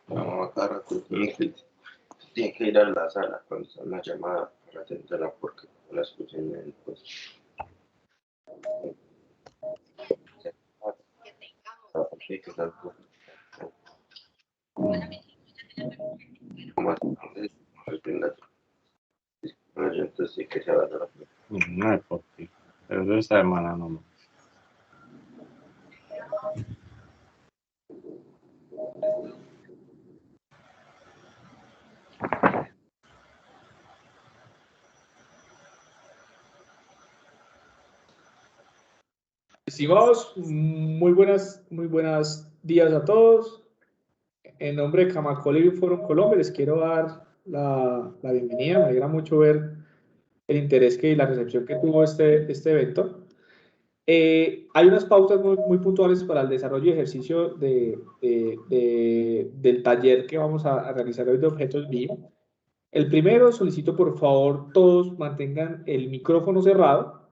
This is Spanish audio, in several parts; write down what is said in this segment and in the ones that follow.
No, cada rato tiene que ir a la sala cuando está una llamada para atenderla porque no la escuchen bien, pues. Así que tanto, como así, entonces sí que se va a dar. No es por ti, pero de esta semana no. Estimados, muy buenas días a todos. En nombre de Camacoli Forum Colombia les quiero dar la bienvenida. Me alegra mucho ver el interés y la recepción que tuvo este evento. Hay unas pautas muy puntuales para el desarrollo y ejercicio del taller que vamos a realizar hoy de objetos BIM. El primero, solicito por favor todos mantengan el micrófono cerrado.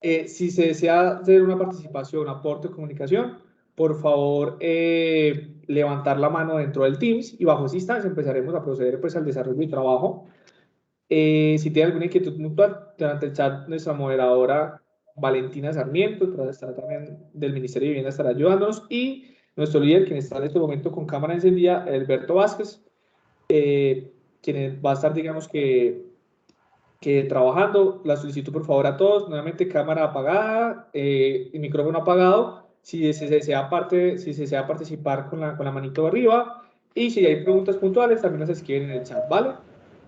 Si se desea hacer una participación, aporte o comunicación, por favor levantar la mano dentro del Teams y bajo esa instancia empezaremos a proceder pues al desarrollo del trabajo. Si tiene alguna inquietud puntual, durante el chat nuestra moderadora Valentina Sarmiento, también del Ministerio de Vivienda, estará ayudándonos, y nuestro líder, quien está en este momento con cámara encendida, Alberto Vázquez, quien va a estar, digamos que trabajando. La solicito por favor a todos, nuevamente cámara apagada, el micrófono apagado, si se desea participar con la manito arriba, y si hay preguntas puntuales también las escriben en el chat, ¿vale?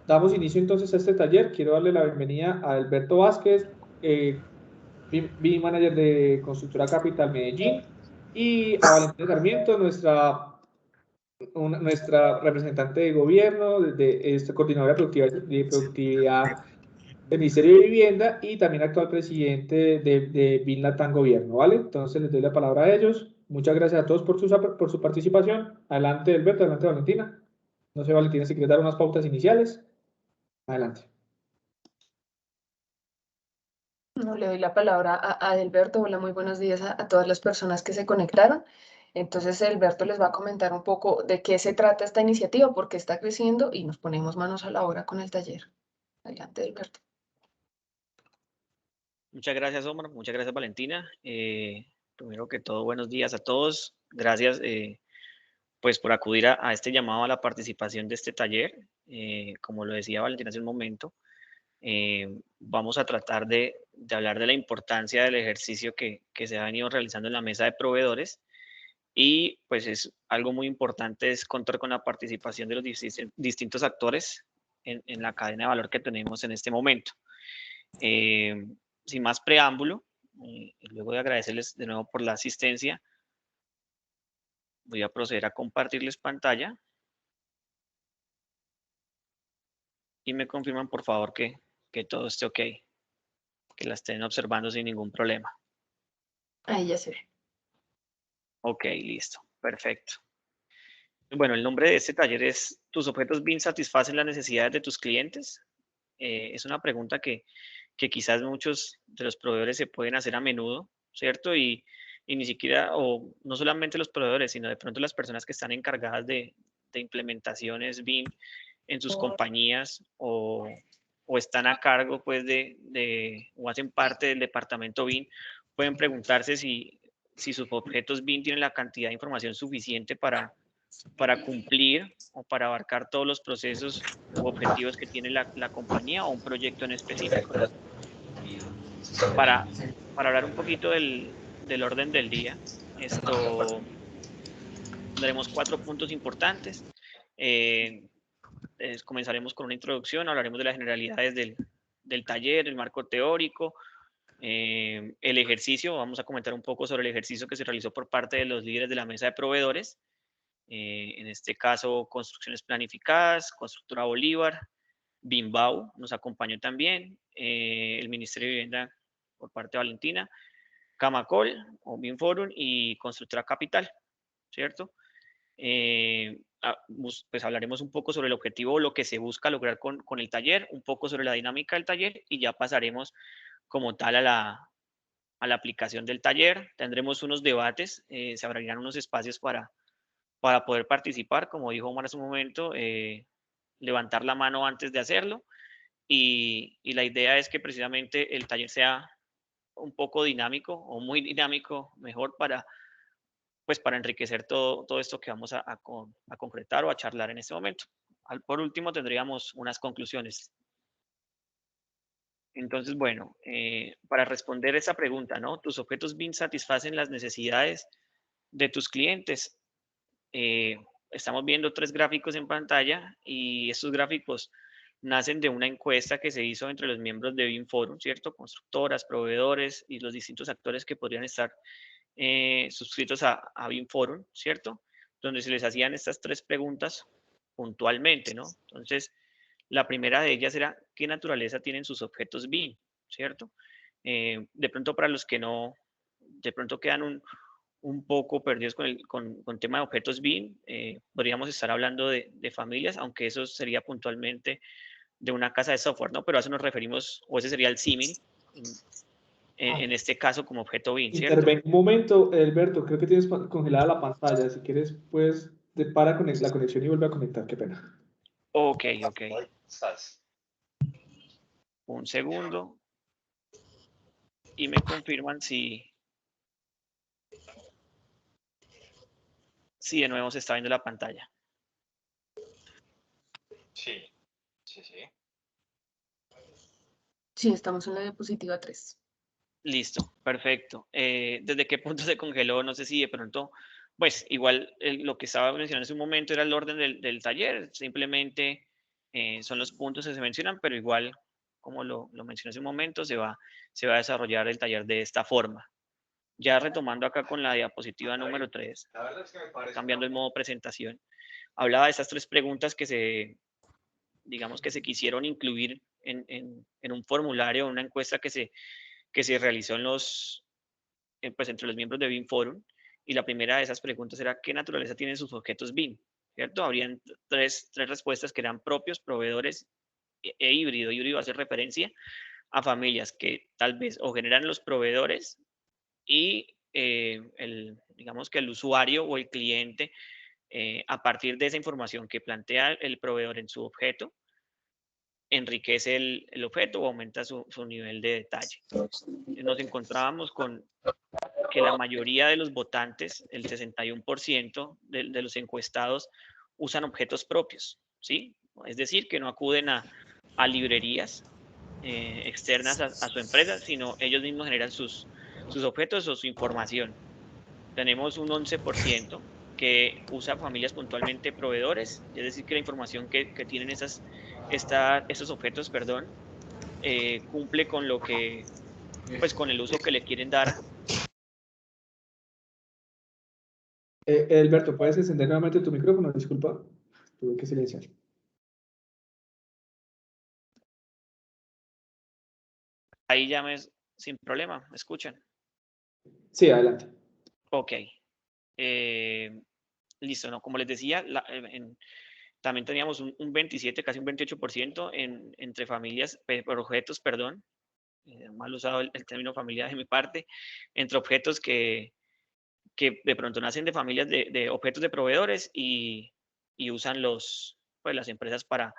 Damos inicio entonces a este taller. Quiero darle la bienvenida a Alberto Vázquez, BIM Manager de Constructora Capital Medellín, y a Valentina Sarmiento, nuestra representante de gobierno, de esta coordinadora de productividad del Ministerio de Vivienda, y también actual presidente de BIM Latam Gobierno, ¿vale? Entonces les doy la palabra a ellos. Muchas gracias a todos por su participación. Adelante, Alberto, adelante, Valentina. No sé, Valentina, si quieres dar unas pautas iniciales. Adelante. No, le doy la palabra a Alberto. Hola, muy buenos días a todas las personas que se conectaron. Entonces, Alberto les va a comentar un poco de qué se trata esta iniciativa, por qué está creciendo, y nos ponemos manos a la obra con el taller. Adelante, Alberto. Muchas gracias, Omar. Muchas gracias, Valentina. Primero que todo, buenos días a todos. Gracias pues por acudir a este llamado a la participación de este taller. Como lo decía Valentina hace un momento, vamos a tratar de hablar de la importancia del ejercicio que se ha venido realizando en la mesa de proveedores, y pues es algo muy importante es contar con la participación de los distintos actores en la cadena de valor que tenemos en este momento. Sin más preámbulo, luego de agradecerles de nuevo por la asistencia, voy a proceder a compartirles pantalla y me confirman por favor que todo esté ok, que la estén observando sin ningún problema. Ahí ya se ve. Ok, listo, perfecto. Bueno, el nombre de este taller es ¿Tus objetos BIM satisfacen las necesidades de tus clientes? Es una pregunta que quizás muchos de los proveedores se pueden hacer a menudo, ¿cierto? Y ni siquiera, o no solamente los proveedores, sino de pronto las personas que están encargadas de implementaciones BIM en sus compañías, o están a cargo pues o hacen parte del departamento BIM, pueden preguntarse si sus objetos BIM tienen la cantidad de información suficiente para cumplir o para abarcar todos los procesos u objetivos que tiene la compañía o un proyecto en específico. Para hablar un poquito del orden del día, tendremos 4 puntos importantes. Comenzaremos con una introducción, hablaremos de las generalidades del taller, el marco teórico, el ejercicio. Vamos a comentar un poco sobre el ejercicio que se realizó por parte de los líderes de la mesa de proveedores. En este caso, Construcciones Planificadas, Constructora Bolívar, Bimbau nos acompañó también, el Ministerio de Vivienda por parte de Valentina, Camacol o Binforum y Constructora Capital, ¿cierto? Pues hablaremos un poco sobre el objetivo, lo que se busca lograr con el taller, un poco sobre la dinámica del taller, y ya pasaremos como tal a la aplicación del taller. Tendremos unos debates, se abrirán unos espacios para para poder participar, como dijo Omar hace un momento, levantar la mano antes de hacerlo. Y la idea es que precisamente el taller sea un poco dinámico o muy dinámico, mejor pues para enriquecer todo esto que vamos a concretar o a charlar en este momento. Por último, tendríamos unas conclusiones. Entonces, bueno, para responder esa pregunta, ¿no? ¿Tus objetos BIM satisfacen las necesidades de tus clientes? Estamos viendo 3 gráficos en pantalla y estos gráficos nacen de una encuesta que se hizo entre los miembros de BIM Forum, ¿cierto? Constructoras, proveedores y los distintos actores que podrían estar suscritos a BIM Forum, ¿cierto? Donde se les hacían estas 3 preguntas puntualmente, ¿no? Entonces, la primera de ellas era, ¿qué naturaleza tienen sus objetos BIM? ¿Cierto? De pronto para los que no, de pronto quedan un poco perdidos con tema de objetos BIM, podríamos estar hablando de familias, aunque eso sería puntualmente de una casa de software, ¿no? Pero a eso nos referimos, o ese sería el símil, en este caso como objeto BIM, ¿cierto? Interven un momento, Alberto, creo que tienes congelada la pantalla. Si quieres, pues, para la conexión y vuelve a conectar, qué pena. Ok. Un segundo. Y me confirman si de nuevo se está viendo la pantalla. Sí. Sí, estamos en la diapositiva 3. Listo, perfecto. ¿Desde qué punto se congeló? No sé si de pronto, pues igual lo que estaba mencionando hace un momento era el orden del taller, simplemente son los puntos que se mencionan, pero igual, como lo mencioné hace un momento, se va a desarrollar el taller de esta forma. Ya retomando acá con la diapositiva número 3, cambiando el modo presentación, hablaba de estas 3 preguntas que digamos que se quisieron incluir en un formulario, una encuesta que se realizó pues entre los miembros de BIM Forum, y la primera de esas preguntas era ¿qué naturaleza tienen sus objetos BIM? ¿Cierto? Habrían tres respuestas que eran propios, proveedores e híbrido. Híbrido hace referencia a familias que tal vez o generan los proveedores y digamos que el usuario o el cliente, a partir de esa información que plantea el proveedor en su objeto, enriquece el objeto o aumenta su nivel de detalle. Nos encontrábamos con que la mayoría de los votantes, el 61% de los encuestados, usan objetos propios, ¿sí? Es decir, que no acuden a librerías externas a su empresa, sino ellos mismos generan sus objetos o su información. Tenemos un 11% que usa familias puntualmente proveedores, es decir, que la información que tienen esos objetos, cumple con lo que, pues con el uso que le quieren dar. Alberto, ¿puedes encender nuevamente tu micrófono? Disculpa, tuve que silenciar. Ahí ya sin problema, ¿me escuchan? Sí, adelante. Ok. Listo, ¿no? Como les decía, también teníamos un 27, casi un 28% entre familias, por objetos, mal usado el término familia de mi parte, entre objetos que de pronto nacen de familias de objetos de proveedores y usan pues las empresas para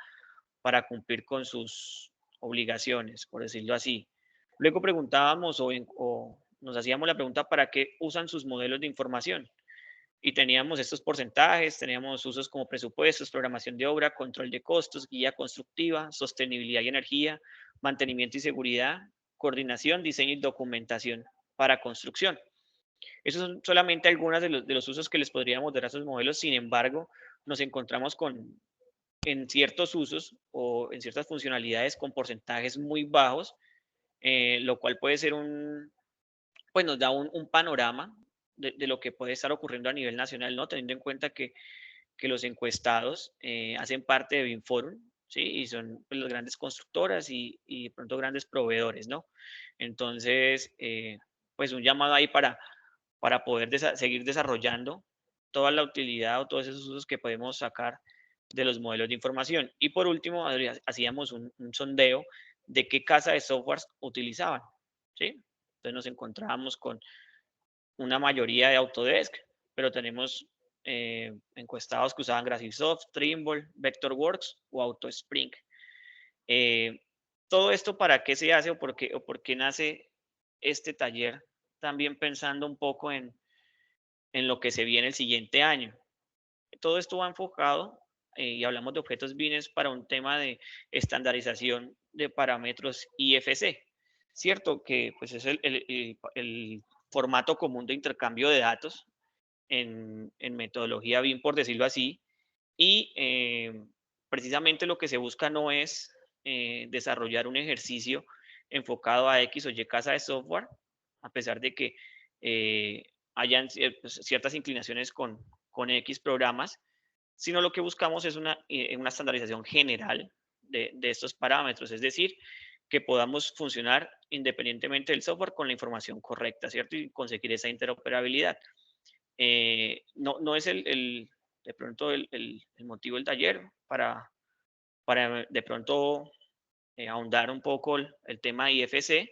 cumplir con sus obligaciones, por decirlo así. Luego preguntábamos o nos hacíamos la pregunta ¿para qué usan sus modelos de información? Y teníamos estos porcentajes, teníamos usos como presupuestos, programación de obra, control de costos, guía constructiva, sostenibilidad y energía, mantenimiento y seguridad, coordinación, diseño y documentación para construcción. Esos son solamente algunos de los usos que les podríamos dar a esos modelos. Sin embargo, nos encontramos en ciertos usos o en ciertas funcionalidades con porcentajes muy bajos, lo cual puede ser pues nos da un panorama de lo que puede estar ocurriendo a nivel nacional, ¿no? Teniendo en cuenta que los encuestados hacen parte de BIM Forum, ¿sí? Y son pues, las grandes constructoras y de pronto grandes proveedores, ¿no? Entonces, pues un llamado ahí para poder seguir desarrollando toda la utilidad o todos esos usos que podemos sacar de los modelos de información. Y por último, hacíamos un sondeo de qué casa de softwares utilizaban, ¿sí? Entonces nos encontrábamos con una mayoría de Autodesk, pero tenemos encuestados que usaban Graphisoft, Trimble, Vectorworks o AutoSpring. Todo esto, ¿para qué se hace o por qué nace este taller? También pensando un poco en lo que se viene el siguiente año. Todo esto va enfocado, y hablamos de objetos bines para un tema de estandarización de parámetros IFC, ¿cierto? Que pues es el formato común de intercambio de datos en metodología BIM, por decirlo así, y precisamente lo que se busca no es desarrollar un ejercicio enfocado a X o Y casa de software, a pesar de que hayan ciertas inclinaciones con X programas, sino lo que buscamos es una estandarización general de estos parámetros, es decir, que podamos funcionar independientemente del software con la información correcta, ¿cierto? Y conseguir esa interoperabilidad. No es de pronto el motivo del taller para de pronto ahondar un poco el tema IFC.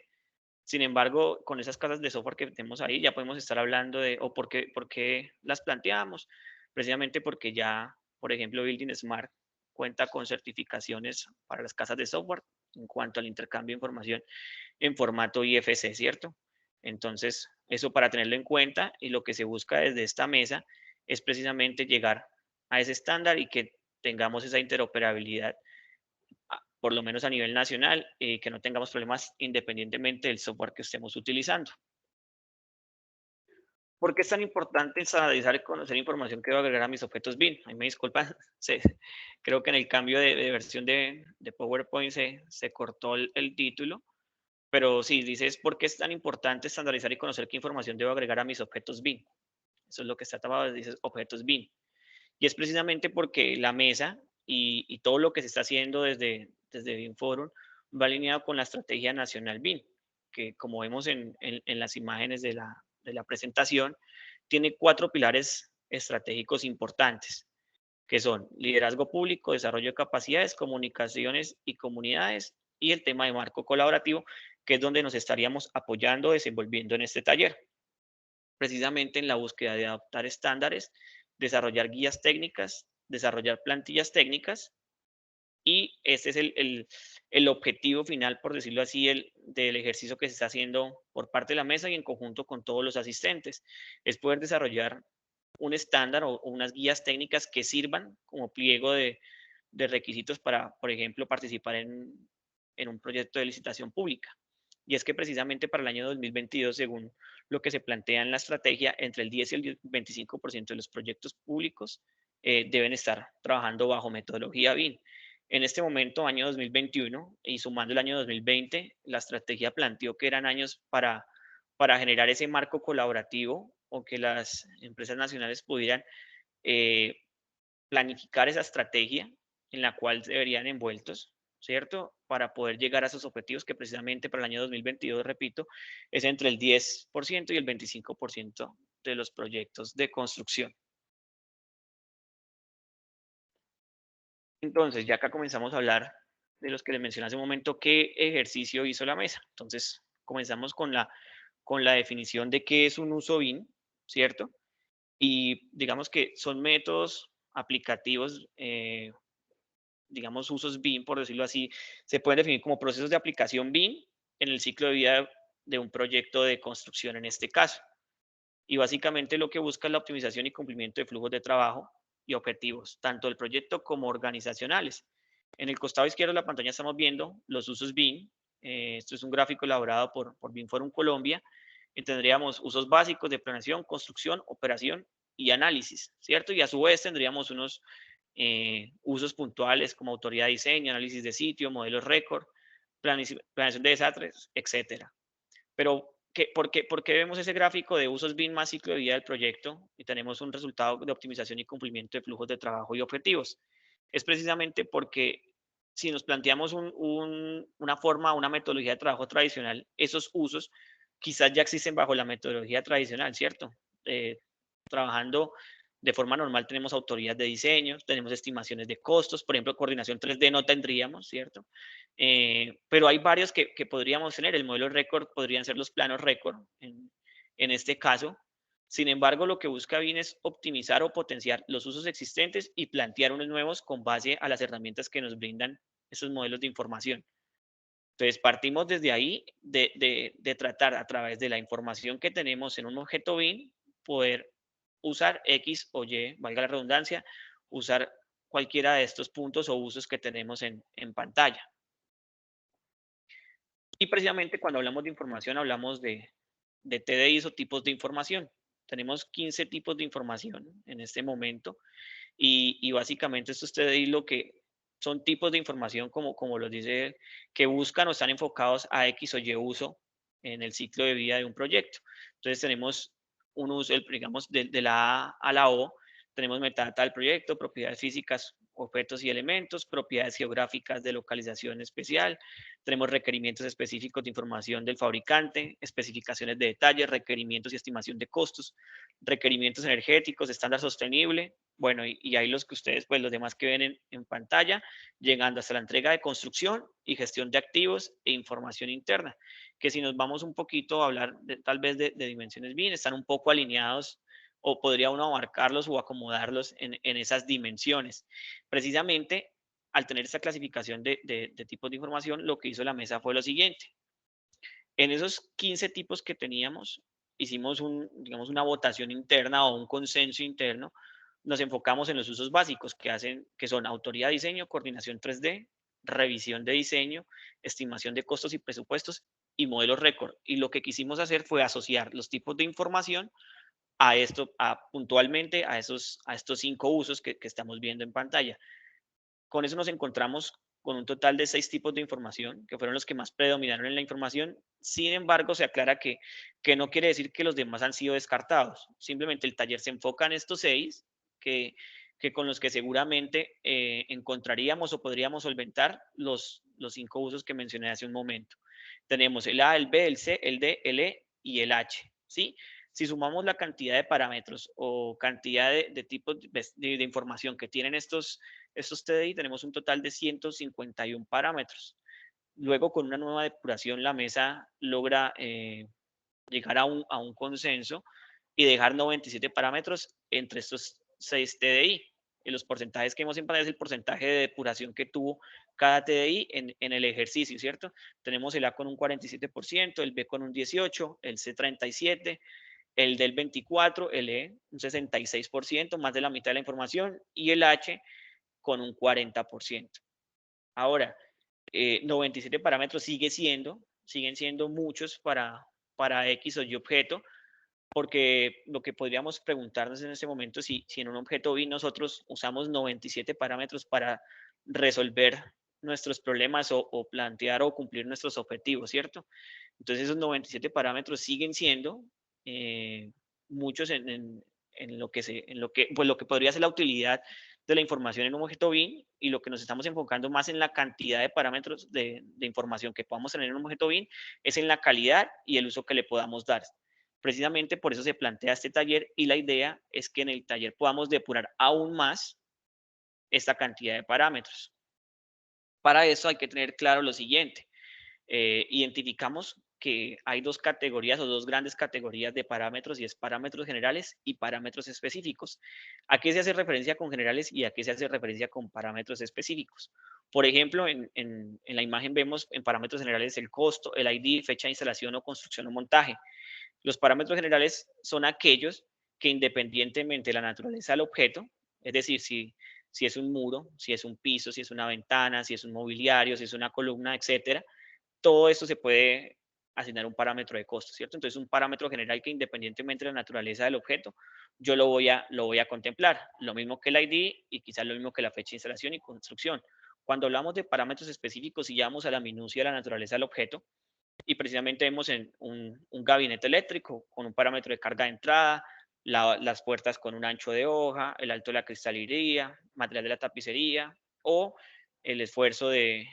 Sin embargo, con esas casas de software que tenemos ahí, ya podemos estar hablando de, o por qué las planteamos. Precisamente porque ya, por ejemplo, Building Smart cuenta con certificaciones para las casas de software en cuanto al intercambio de información en formato IFC, ¿cierto? Entonces, eso para tenerlo en cuenta, y lo que se busca desde esta mesa es precisamente llegar a ese estándar y que tengamos esa interoperabilidad, por lo menos a nivel nacional, que no tengamos problemas independientemente del software que estemos utilizando. ¿Por qué es tan importante estandarizar y conocer información que debo agregar a mis objetos BIM? A mí me disculpan, creo que en el cambio de versión de PowerPoint se cortó el título, pero sí, dices, ¿por qué es tan importante estandarizar y conocer qué información debo agregar a mis objetos BIM? Eso es lo que está tapado, dices objetos BIM. Y es precisamente porque la mesa y todo lo que se está haciendo desde BIM Forum va alineado con la estrategia nacional BIM, que como vemos en las imágenes de la presentación, tiene 4 pilares estratégicos importantes, que son liderazgo público, desarrollo de capacidades, comunicaciones y comunidades, y el tema de marco colaborativo, que es donde nos estaríamos apoyando, desenvolviendo en este taller. Precisamente en la búsqueda de adoptar estándares, desarrollar guías técnicas, desarrollar plantillas técnicas, y este es el objetivo final, por decirlo así, del ejercicio que se está haciendo por parte de la mesa y en conjunto con todos los asistentes, es poder desarrollar un estándar o unas guías técnicas que sirvan como pliego de requisitos para, por ejemplo, participar en un proyecto de licitación pública. Y es que precisamente para el año 2022, según lo que se plantea en la estrategia, entre el 10 y el 25% de los proyectos públicos deben estar trabajando bajo metodología BIM. En este momento, año 2021, y sumando el año 2020, la estrategia planteó que eran años para generar ese marco colaborativo, o que las empresas nacionales pudieran planificar esa estrategia en la cual se verían envueltos, ¿cierto? Para poder llegar a esos objetivos que precisamente para el año 2022, repito, es entre el 10% y el 25% de los proyectos de construcción. Entonces, ya acá comenzamos a hablar de los que les mencioné hace un momento, qué ejercicio hizo la mesa. Entonces, comenzamos con la definición de qué es un uso BIM, ¿cierto? Y digamos que son métodos aplicativos, digamos usos BIM, por decirlo así, se pueden definir como procesos de aplicación BIM en el ciclo de vida de un proyecto de construcción en este caso. Y básicamente lo que busca es la optimización y cumplimiento de flujos de trabajo y objetivos, tanto del proyecto como organizacionales. En el costado izquierdo de la pantalla estamos viendo los usos BIM. Esto es un gráfico elaborado por BIM Forum Colombia. Y tendríamos usos básicos de planeación, construcción, operación y análisis, ¿cierto? Y a su vez tendríamos unos usos puntuales como autoridad de diseño, análisis de sitio, modelos récord, planeación de desastres, etcétera. Pero, ¿por qué vemos ese gráfico de usos BIM más ciclo de vida del proyecto y tenemos un resultado de optimización y cumplimiento de flujos de trabajo y objetivos? Es precisamente porque si nos planteamos una forma, una metodología de trabajo tradicional, esos usos quizás ya existen bajo la metodología tradicional, ¿cierto? Trabajando de forma normal tenemos autoridades de diseño, tenemos estimaciones de costos, por ejemplo, coordinación 3D no tendríamos, ¿cierto? Pero hay varios que podríamos tener. El modelo récord podrían ser los planos récord en este caso, Sin embargo, lo que busca BIM es optimizar o potenciar los usos existentes y plantear unos nuevos con base a las herramientas que nos brindan esos modelos de información. Entonces, partimos desde ahí de tratar a través de la información que tenemos en un objeto BIM, poder usar X o Y, valga la redundancia, usar cualquiera de estos puntos o usos que tenemos en pantalla. Y precisamente cuando hablamos de información, hablamos de TDIs o tipos de información. Tenemos 15 tipos de información en este momento y básicamente estos TDIs lo que son tipos de información, como lo dice, que buscan o están enfocados a X o Y uso en el ciclo de vida de un proyecto. Entonces tenemos un uso, digamos, de la A a la O, tenemos metadata del proyecto, propiedades físicas, objetos y elementos, propiedades geográficas de localización especial, tenemos requerimientos específicos de información del fabricante, especificaciones de detalle, requerimientos y estimación de costos, requerimientos energéticos, estándar sostenible, bueno, y hay los que ustedes, pues los demás que ven en pantalla, llegando hasta la entrega de construcción y gestión de activos e información interna, que si nos vamos un poquito a hablar tal vez de dimensiones BIM, están un poco alineados o podría uno abarcarlos o acomodarlos en esas dimensiones. Precisamente, al tener esta clasificación de tipos de información, lo que hizo la mesa fue lo siguiente. En esos 15 tipos que teníamos, hicimos digamos, una votación interna o un consenso interno. Nos enfocamos en los usos básicos que son autoría de diseño, coordinación 3D, revisión de diseño, estimación de costos y presupuestos y modelos récord. Y lo que quisimos hacer fue asociar los tipos de información a esto, puntualmente a estos 5 usos que estamos viendo en pantalla. Con eso nos encontramos con un total de 6 tipos de información, que fueron los que más predominaron en la información. Sin embargo, se aclara que no quiere decir que los demás han sido descartados. Simplemente el taller se enfoca en estos 6, que con los que seguramente encontraríamos o podríamos solventar los 5 usos que mencioné hace un momento. Tenemos el A, el B, el C, el D, el E y el H, ¿sí? Si sumamos la cantidad de parámetros o cantidad de tipos de información que tienen estos TDI, tenemos un total de 151 parámetros. Luego, con una nueva depuración, la mesa logra llegar a un consenso y dejar 97 parámetros entre estos 6 TDI. Y los porcentajes que hemos en pantalla es el porcentaje de depuración que tuvo cada TDI en el ejercicio, ¿cierto? Tenemos el A con un 47%, el B con un 18%, el C 37%, el del 24%, el E un 66%, más de la mitad de la información, y el H con un 40%. Ahora, 97 parámetros siguen siendo muchos para X o Y objeto, porque lo que podríamos preguntarnos en este momento, si en un objeto BIM nosotros usamos 97 parámetros para resolver nuestros problemas o plantear o cumplir nuestros objetivos, ¿cierto? Entonces esos 97 parámetros siguen siendo muchos en lo que podría ser la utilidad de la información en un objeto BIM, y lo que nos estamos enfocando más en la cantidad de parámetros de información que podamos tener en un objeto BIM es en la calidad y el uso que le podamos dar. Precisamente por eso se plantea este taller, y la idea es que en el taller podamos depurar aún más esta cantidad de parámetros. Para eso hay que tener claro lo siguiente. Identificamos que hay 2 categorías o 2 grandes categorías de parámetros, y es parámetros generales y parámetros específicos. ¿A qué se hace referencia con generales y a qué se hace referencia con parámetros específicos? Por ejemplo, en la imagen vemos en parámetros generales el costo, el ID, fecha de instalación o construcción o montaje. Los parámetros generales son aquellos que, independientemente de la naturaleza del objeto, es decir, si es un muro, si es un piso, si es una ventana, si es un mobiliario, si es una columna, etcétera, todo esto se puede asignar un parámetro de costo, ¿cierto? Entonces, un parámetro general que, independientemente de la naturaleza del objeto, yo lo voy a contemplar. Lo mismo que el ID y quizás lo mismo que la fecha de instalación y construcción. Cuando hablamos de parámetros específicos y llegamos a la minucia de la naturaleza del objeto, y precisamente vemos en un gabinete eléctrico con un parámetro de carga de entrada, las puertas con un ancho de hoja, el alto de la cristalería, material de la tapicería o el esfuerzo de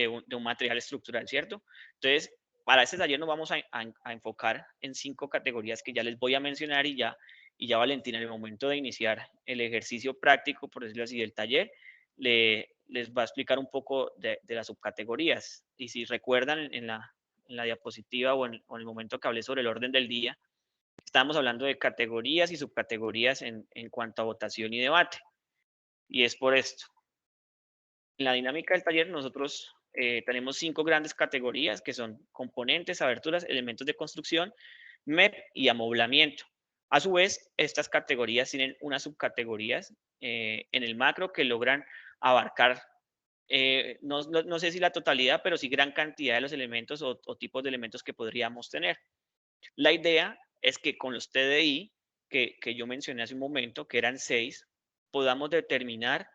un material estructural, ¿cierto? Entonces, para este taller nos vamos a enfocar en 5 categorías que ya les voy a mencionar, y ya Valentina, en el momento de iniciar el ejercicio práctico, por decirlo así, del taller, les va a explicar un poco de las subcategorías. Y si recuerdan en la diapositiva o en el momento que hablé sobre el orden del día, Estamos hablando de categorías y subcategorías en cuanto a votación y debate. Y es por esto. En la dinámica del taller nosotros tenemos 5 grandes categorías que son componentes, aberturas, elementos de construcción, MEP y amoblamiento. A su vez, estas categorías tienen unas subcategorías en el macro que logran abarcar, no sé si la totalidad, pero sí gran cantidad de los elementos o tipos de elementos que podríamos tener. La idea es que con los TDI que yo mencioné hace un momento, que eran 6, podamos determinar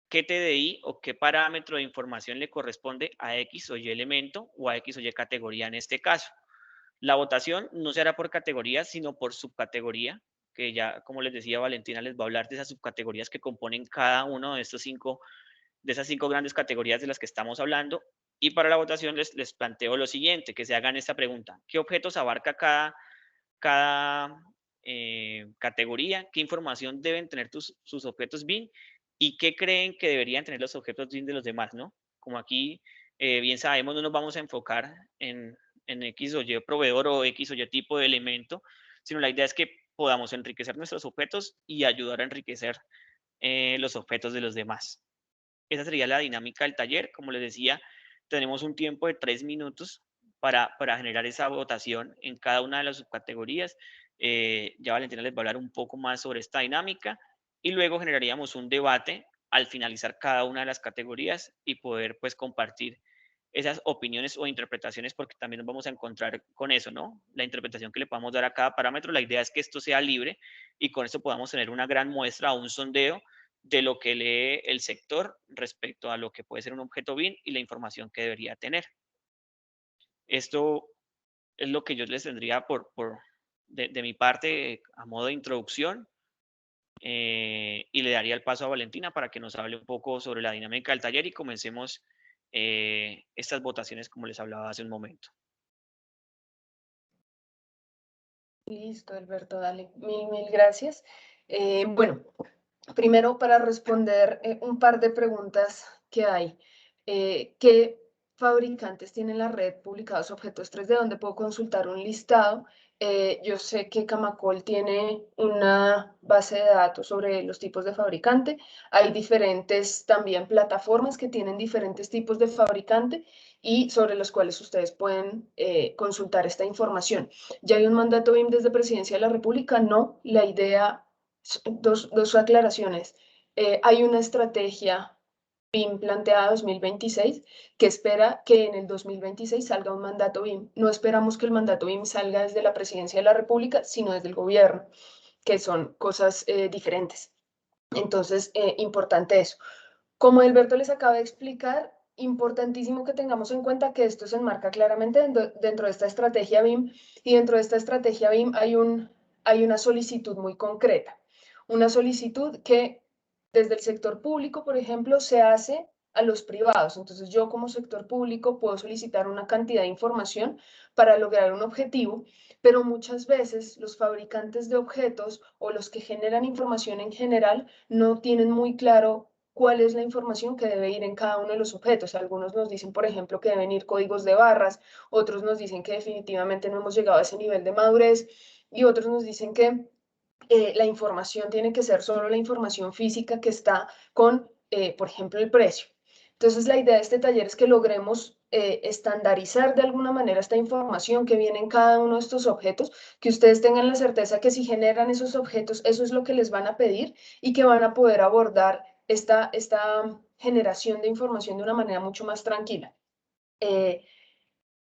qué TDI o qué parámetro de información le corresponde a X o Y elemento o a X o Y categoría en este caso. La votación no se hará por categoría, sino por subcategoría, que ya, como les decía, Valentina les va a hablar de esas subcategorías que componen cada uno de estos de esas 5 grandes categorías de las que estamos hablando. Y para la votación les planteo lo siguiente, que se hagan esta pregunta: ¿qué objetos abarca cada categoría? ¿Qué información deben tener sus objetos BIM? ¿Y qué creen que deberían tener los objetos BIM de los demás, no? Como aquí bien sabemos, no nos vamos a enfocar en X o Y proveedor o X o Y tipo de elemento, sino la idea es que podamos enriquecer nuestros objetos y ayudar a enriquecer los objetos de los demás. Esa sería la dinámica del taller. Como les decía, tenemos un tiempo de 3 minutos para generar esa votación en cada una de las subcategorías. Ya Valentina les va a hablar un poco más sobre esta dinámica y luego generaríamos un debate al finalizar cada una de las categorías y poder pues compartir esas opiniones o interpretaciones, porque también nos vamos a encontrar con eso, ¿no? La interpretación que le podamos dar a cada parámetro. La idea es que esto sea libre y con esto podamos tener una gran muestra o un sondeo de lo que lee el sector respecto a lo que puede ser un objeto BIM y la información que debería tener. Esto es lo que yo les tendría de mi parte a modo de introducción, y le daría el paso a Valentina para que nos hable un poco sobre la dinámica del taller y comencemos estas votaciones como les hablaba hace un momento. Listo, Alberto, dale. Mil gracias. Bueno, primero para responder un par de preguntas que hay. ¿Qué fabricantes tienen en la red publicados objetos 3D? ¿Dónde puedo consultar un listado? Yo sé que Camacol tiene una base de datos sobre los tipos de fabricante. Hay diferentes también plataformas que tienen diferentes tipos de fabricante y sobre los cuales ustedes pueden consultar esta información. ¿Ya hay un mandato BIM desde Presidencia de la República? No, la idea, dos aclaraciones. Hay una estrategia BIM planteada 2026 que espera que en el 2026 salga un mandato BIM. No esperamos que el mandato BIM salga desde la Presidencia de la República, sino desde el gobierno, que son cosas diferentes. Entonces, importante eso. Como Alberto les acaba de explicar, importantísimo que tengamos en cuenta que esto se enmarca claramente dentro de esta estrategia BIM, y dentro de esta estrategia BIM hay una solicitud muy concreta, una solicitud que desde el sector público, por ejemplo, se hace a los privados. Entonces yo como sector público puedo solicitar una cantidad de información para lograr un objetivo, pero muchas veces los fabricantes de objetos o los que generan información en general no tienen muy claro cuál es la información que debe ir en cada uno de los objetos. Algunos nos dicen, por ejemplo, que deben ir códigos de barras, otros nos dicen que definitivamente no hemos llegado a ese nivel de madurez y otros nos dicen que la información tiene que ser solo la información física que está con, por ejemplo, el precio. Entonces, la idea de este taller es que logremos estandarizar de alguna manera esta información que viene en cada uno de estos objetos, que ustedes tengan la certeza que si generan esos objetos, eso es lo que les van a pedir y que van a poder abordar esta generación de información de una manera mucho más tranquila.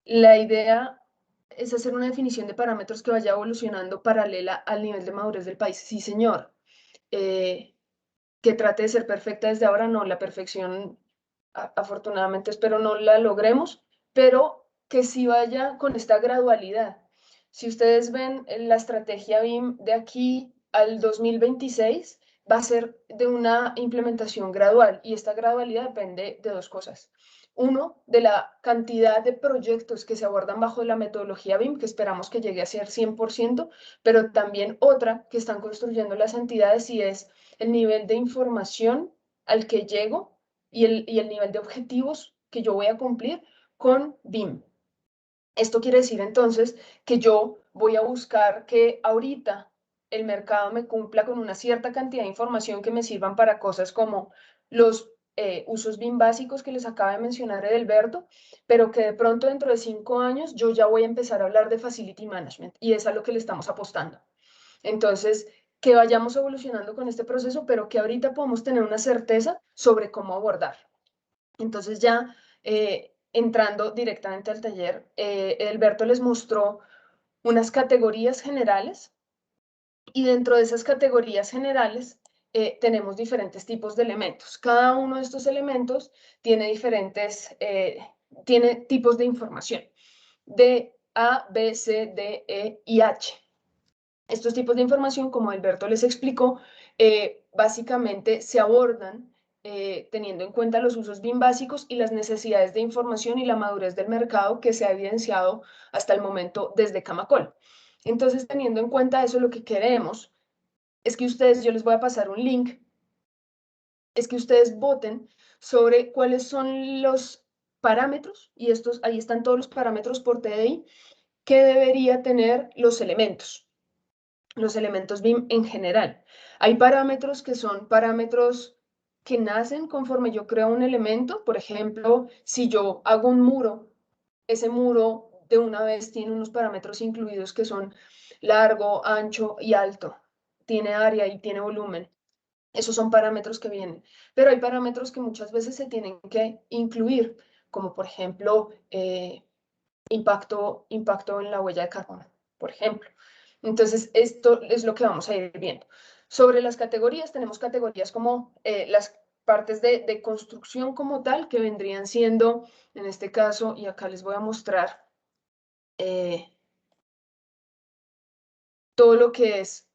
La idea es hacer una definición de parámetros que vaya evolucionando paralela al nivel de madurez del país. Sí, señor. Que trate de ser perfecta desde ahora, no, la perfección afortunadamente espero no la logremos, pero que sí vaya con esta gradualidad. Si ustedes ven la estrategia BIM de aquí al 2026, va a ser de una implementación gradual y esta gradualidad depende de dos cosas. Uno, de la cantidad de proyectos que se abordan bajo la metodología BIM, que esperamos que llegue a ser 100%, pero también otra que están construyendo las entidades y es el nivel de información al que llego y el nivel de objetivos que yo voy a cumplir con BIM. Esto quiere decir entonces que yo voy a buscar que ahorita el mercado me cumpla con una cierta cantidad de información que me sirvan para cosas como los usos BIM básicos que les acaba de mencionar Edelberto, pero que de pronto dentro de 5 años yo ya voy a empezar a hablar de Facility Management y es a lo que le estamos apostando. Entonces, que vayamos evolucionando con este proceso, pero que ahorita podamos tener una certeza sobre cómo abordar. Entonces ya entrando directamente al taller, Edelberto les mostró unas categorías generales y dentro de esas categorías generales tenemos diferentes tipos de elementos. Cada uno de estos elementos tiene tiene tipos de información de A, B, C, D, E y H. Estos tipos de información, como Alberto les explicó, básicamente se abordan teniendo en cuenta los usos BIM básicos y las necesidades de información y la madurez del mercado que se ha evidenciado hasta el momento desde Camacol. Entonces, teniendo en cuenta eso, lo que queremos es que ustedes, yo les voy a pasar un link, es que ustedes voten sobre cuáles son los parámetros, y estos, ahí están todos los parámetros por TDI, que debería tener los elementos BIM en general. Hay parámetros que son parámetros que nacen conforme yo creo un elemento. Por ejemplo, si yo hago un muro, ese muro de una vez tiene unos parámetros incluidos que son largo, ancho y alto. Tiene área y tiene volumen. Esos son parámetros que vienen. Pero hay parámetros que muchas veces se tienen que incluir, como por ejemplo impacto en la huella de carbono, por ejemplo. Entonces, esto es lo que vamos a ir viendo. Sobre las categorías, tenemos categorías como las partes de construcción como tal, que vendrían siendo, en este caso, y acá les voy a mostrar todo lo que es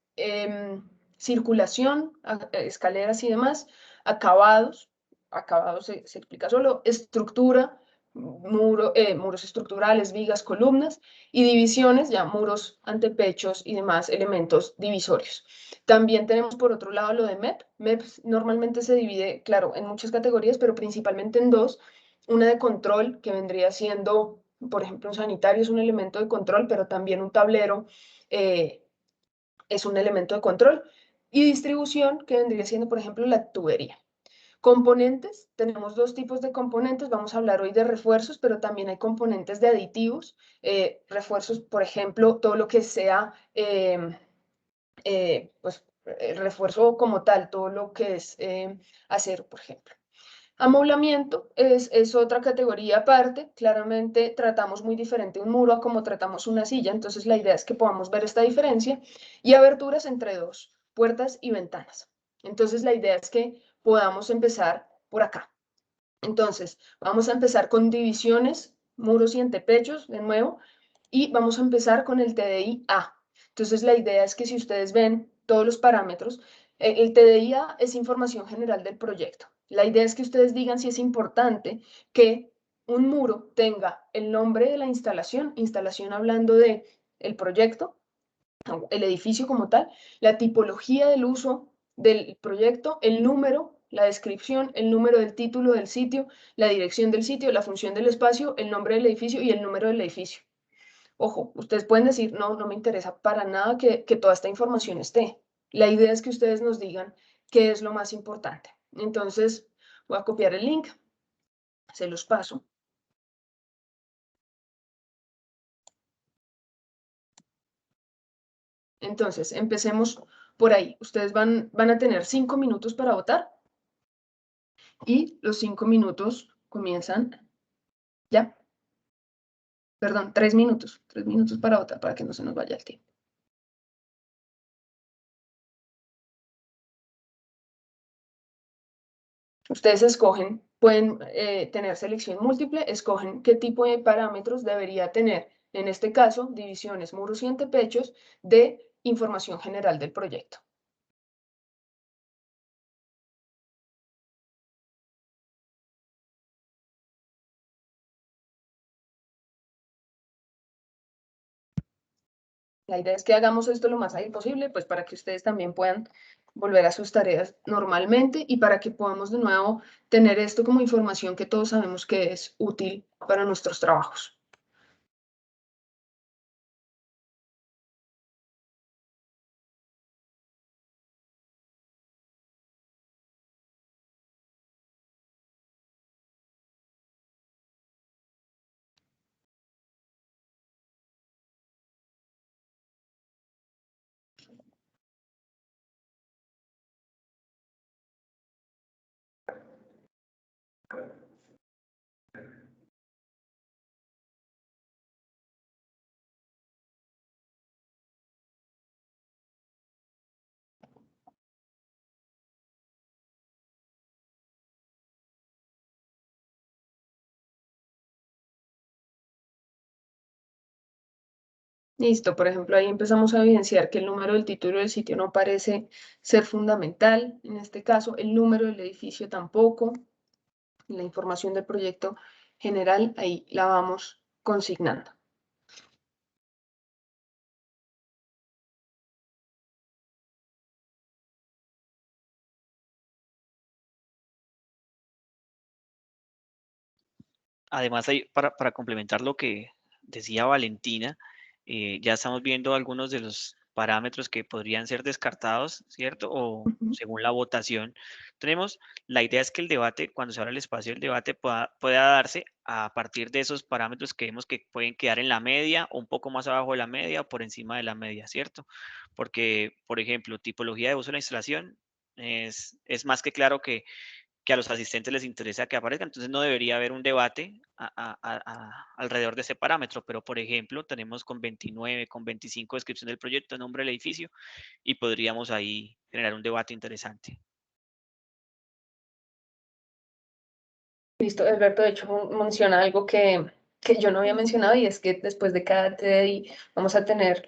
circulación, escaleras y demás, acabados se explica solo, estructura, muros estructurales, vigas, columnas, y divisiones, ya muros, antepechos y demás elementos divisorios. También tenemos por otro lado lo de MEP. MEP normalmente se divide, claro, en muchas categorías, pero principalmente en dos. Una de control, que vendría siendo, por ejemplo, un sanitario es un elemento de control, pero también un tablero es un elemento de control. Y distribución, que vendría siendo, por ejemplo, la tubería. Componentes, tenemos dos tipos de componentes, vamos a hablar hoy de refuerzos, pero también hay componentes de aditivos, refuerzos, por ejemplo, todo lo que sea, pues, el refuerzo como tal, todo lo que es acero, por ejemplo. Amoblamiento es otra categoría aparte, claramente tratamos muy diferente un muro a como tratamos una silla, entonces la idea es que podamos ver esta diferencia, y aberturas entre dos, puertas y ventanas. Entonces la idea es que podamos empezar por acá. Entonces, vamos a empezar con divisiones, muros y antepechos, de nuevo, y vamos a empezar con el TDI A. Entonces, la idea es que si ustedes ven todos los parámetros, el TDI A es información general del proyecto. La idea es que ustedes digan si es importante que un muro tenga el nombre de la instalación hablando de el proyecto, el edificio como tal, la tipología del uso del proyecto, el número, la descripción, el número del título del sitio, la dirección del sitio, la función del espacio, el nombre del edificio y el número del edificio. Ojo, ustedes pueden decir, no, no me interesa para nada que toda esta información esté. La idea es que ustedes nos digan qué es lo más importante. Entonces, voy a copiar el link, se los paso. Entonces, empecemos por ahí. Ustedes van a tener 5 minutos para votar. Y los 5 minutos comienzan ya. Perdón, 3 minutos. 3 minutos para votar para que no se nos vaya el tiempo. Ustedes escogen, pueden tener selección múltiple, escogen qué tipo de parámetros debería tener, en este caso, divisiones, muros y antepechos de información general del proyecto. La idea es que hagamos esto lo más ágil posible, pues para que ustedes también puedan volver a sus tareas normalmente y para que podamos de nuevo tener esto como información que todos sabemos que es útil para nuestros trabajos. Listo, por ejemplo, ahí empezamos a evidenciar que el número del título del sitio no parece ser fundamental. En este caso, el número del edificio tampoco. La información del proyecto general, ahí la vamos consignando. Además, para complementar lo que decía Valentina, ya estamos viendo algunos de los parámetros que podrían ser descartados, ¿cierto? O según la votación. Tenemos, la idea es que el debate, cuando se abra el espacio del debate, pueda darse a partir de esos parámetros que vemos que pueden quedar en la media, o un poco más abajo de la media, o por encima de la media, ¿cierto? Porque, por ejemplo, tipología de uso de la instalación es más que claro que a los asistentes les interesa que aparezca, entonces no debería haber un debate alrededor de ese parámetro, pero por ejemplo tenemos con 29, con 25 descripción del proyecto, nombre del edificio, y podríamos ahí generar un debate interesante. Listo, Alberto, de hecho menciona algo que yo no había mencionado, y es que después de cada TDI vamos a tener,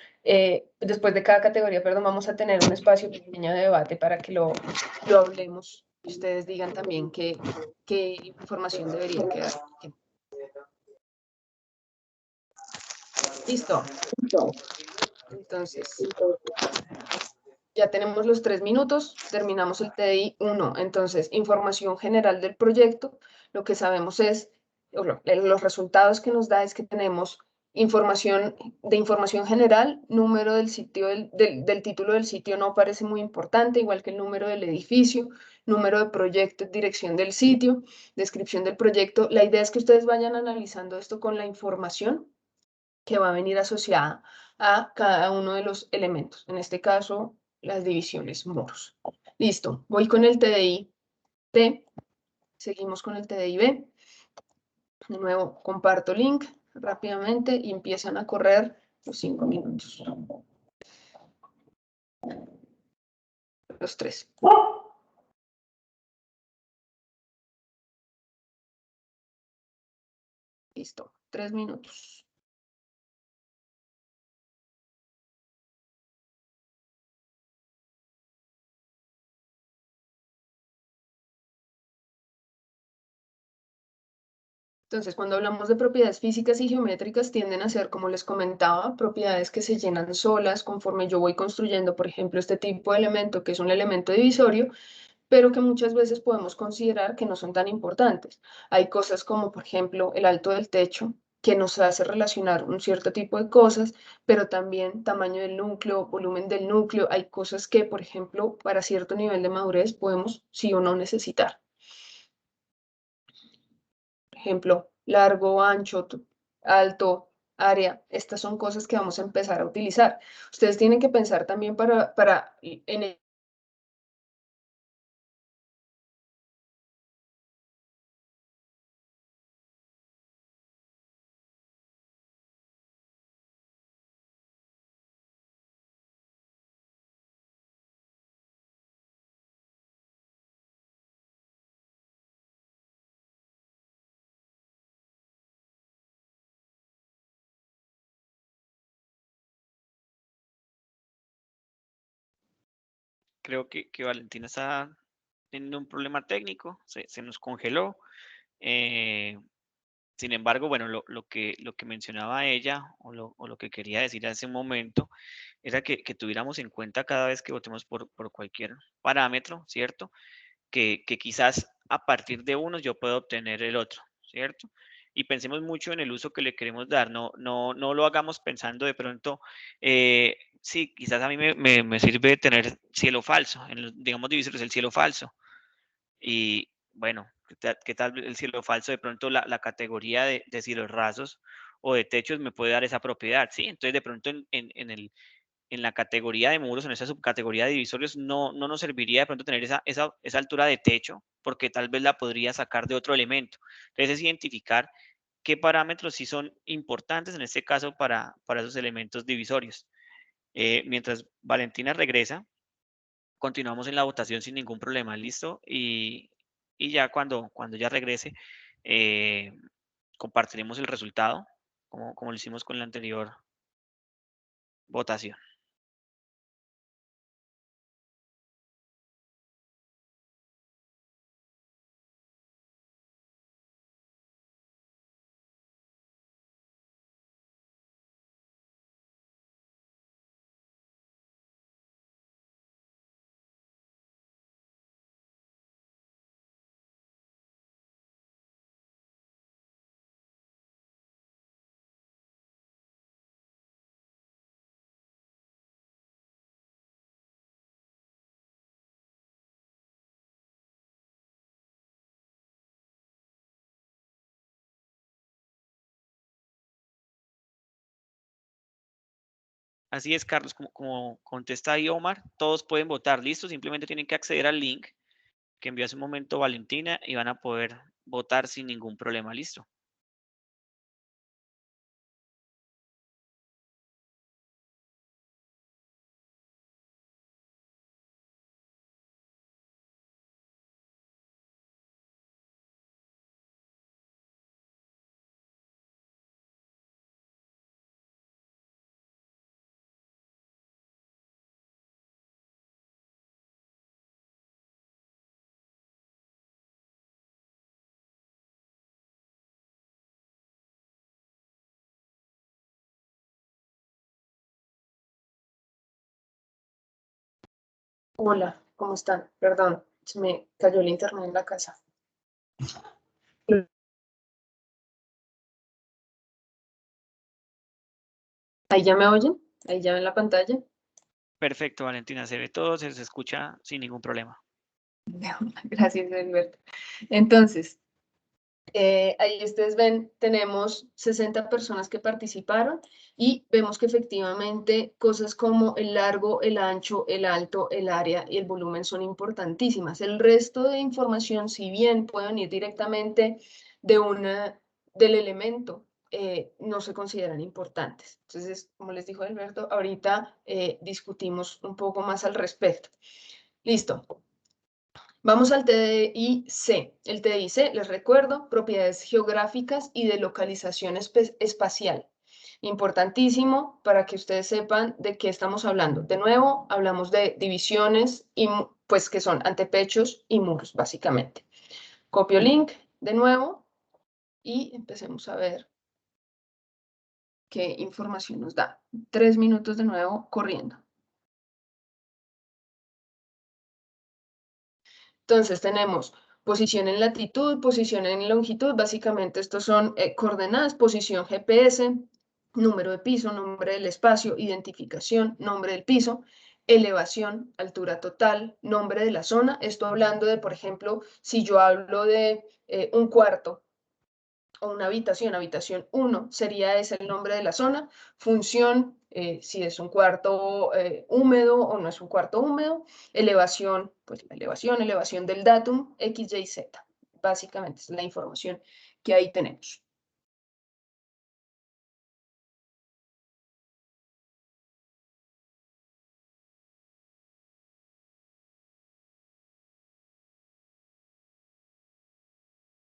después de cada categoría, perdón, vamos a tener un espacio pequeño de debate para que lo hablemos y ustedes digan también qué información debería quedar. Listo. Entonces, ya tenemos los 3 minutos, terminamos el TDI 1. Entonces, información general del proyecto. Lo que sabemos es, los resultados que nos da es que tenemos información general, número del sitio, del título del sitio no parece muy importante, igual que el número del edificio, número de proyecto, dirección del sitio, descripción del proyecto. La idea es que ustedes vayan analizando esto con la información que va a venir asociada a cada uno de los elementos. En este caso, las divisiones muros. Listo, voy con el TDI T, seguimos con el TDI B. De nuevo, comparto link rápidamente y empiezan a correr los 5 minutos. Los 3. Listo, 3 minutos. Entonces, cuando hablamos de propiedades físicas y geométricas, tienden a ser, como les comentaba, propiedades que se llenan solas conforme yo voy construyendo, por ejemplo, este tipo de elemento, que es un elemento divisorio, pero que muchas veces podemos considerar que no son tan importantes. Hay cosas como, por ejemplo, el alto del techo, que nos hace relacionar un cierto tipo de cosas, pero también tamaño del núcleo, volumen del núcleo. Hay cosas que, por ejemplo, para cierto nivel de madurez podemos sí o no necesitar. Por ejemplo, largo, ancho, alto, área. Estas son cosas que vamos a empezar a utilizar. Ustedes tienen que pensar también en el Creo que Valentina está teniendo un problema técnico, se nos congeló. Sin embargo, bueno, lo que mencionaba ella, o lo que quería decir hace un momento, era que tuviéramos en cuenta cada vez que votemos por cualquier parámetro, ¿cierto? Que quizás a partir de uno yo puedo obtener el otro, ¿cierto? Y pensemos mucho en el uso que le queremos dar, no lo hagamos pensando de pronto, sí, quizás a mí me sirve tener cielo falso, digamos divisores el cielo falso. Y bueno, ¿qué tal el cielo falso? De pronto la categoría de cielos rasos o de techos me puede dar esa propiedad, ¿sí? Entonces de pronto en en la categoría de muros, en esa subcategoría de divisorios, no nos serviría de pronto tener esa altura de techo, porque tal vez la podría sacar de otro elemento. Entonces es identificar qué parámetros sí son importantes en este caso para esos elementos divisorios. Mientras Valentina regresa, continuamos en la votación sin ningún problema, ¿listo? Y ya cuando ya regrese, compartiremos el resultado, como lo hicimos con la anterior votación. Así es, Carlos, como contesta ahí Omar, todos pueden votar, listo, simplemente tienen que acceder al link que envió hace un momento Valentina y van a poder votar sin ningún problema, listo. Hola, ¿cómo están? Perdón, se me cayó el internet en la casa. ¿Ahí ya me oyen? ¿Ahí ya ven la pantalla? Perfecto, Valentina, se ve todo, se escucha sin ningún problema. Gracias, Alberto. Entonces, ahí ustedes ven, tenemos 60 personas que participaron y vemos que efectivamente cosas como el largo, el ancho, el alto, el área y el volumen son importantísimas. El resto de información, si bien pueden ir directamente del elemento, no se consideran importantes. Entonces, como les dijo Alberto, ahorita discutimos un poco más al respecto. Listo. Vamos al TDI-C. El TDI-C, les recuerdo, propiedades geográficas y de localización espacial. Importantísimo para que ustedes sepan de qué estamos hablando. De nuevo, hablamos de divisiones, y, pues que son antepechos y muros, básicamente. Copio link de nuevo y empecemos a ver qué información nos da. 3 minutos de nuevo corriendo. Entonces tenemos posición en latitud, posición en longitud, básicamente estos son coordenadas, posición GPS, número de piso, nombre del espacio, identificación, nombre del piso, elevación, altura total, nombre de la zona. Esto hablando de, por ejemplo, si yo hablo de un cuarto o una habitación 1, sería ese el nombre de la zona. Función, si es un cuarto húmedo o no es un cuarto húmedo. Elevación, pues la elevación del datum, X, Y, Z. Básicamente es la información que ahí tenemos.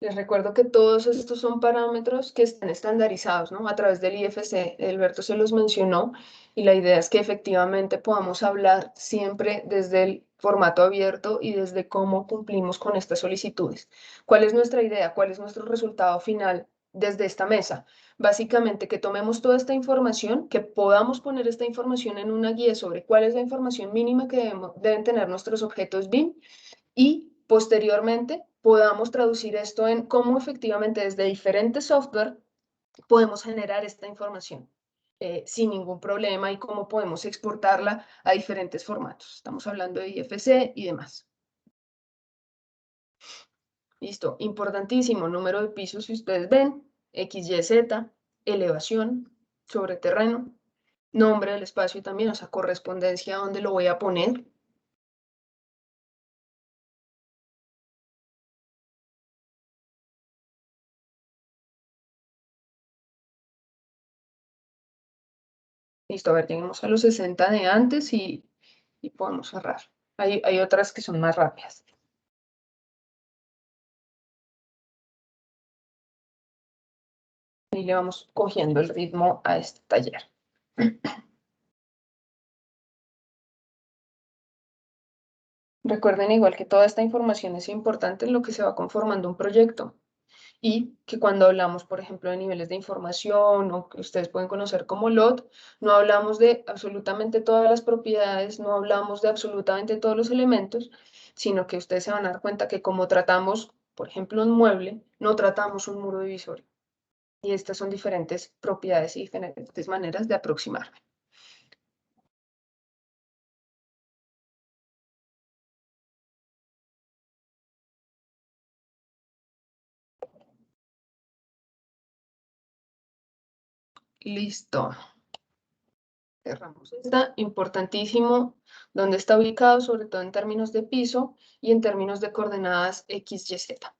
Les recuerdo que todos estos son parámetros que están estandarizados, ¿no? A través del IFC. Alberto se los mencionó y la idea es que efectivamente podamos hablar siempre desde el formato abierto y desde cómo cumplimos con estas solicitudes. ¿Cuál es nuestra idea? ¿Cuál es nuestro resultado final desde esta mesa? Básicamente que tomemos toda esta información, que podamos poner esta información en una guía sobre cuál es la información mínima que deben tener nuestros objetos BIM y posteriormente podamos traducir esto en cómo efectivamente desde diferentes software podemos generar esta información sin ningún problema y cómo podemos exportarla a diferentes formatos. Estamos hablando de IFC y demás. Listo, importantísimo, número de pisos, si ustedes ven, XYZ, elevación sobre terreno, nombre del espacio también, o sea, correspondencia a dónde lo voy a poner. Listo, a ver, lleguemos a los 60 de antes y podemos cerrar. Hay otras que son más rápidas. Y le vamos cogiendo el ritmo a este taller. Recuerden igual que toda esta información es importante en lo que se va conformando un proyecto. Y que cuando hablamos, por ejemplo, de niveles de información o que ustedes pueden conocer como LOT, no hablamos de absolutamente todas las propiedades, no hablamos de absolutamente todos los elementos, sino que ustedes se van a dar cuenta que como tratamos, por ejemplo, un mueble, no tratamos un muro divisorio. Y estas son diferentes propiedades y diferentes maneras de aproximarme. Listo. Cerramos esta. Importantísimo dónde está ubicado, sobre todo en términos de piso y en términos de coordenadas X, Y, Z.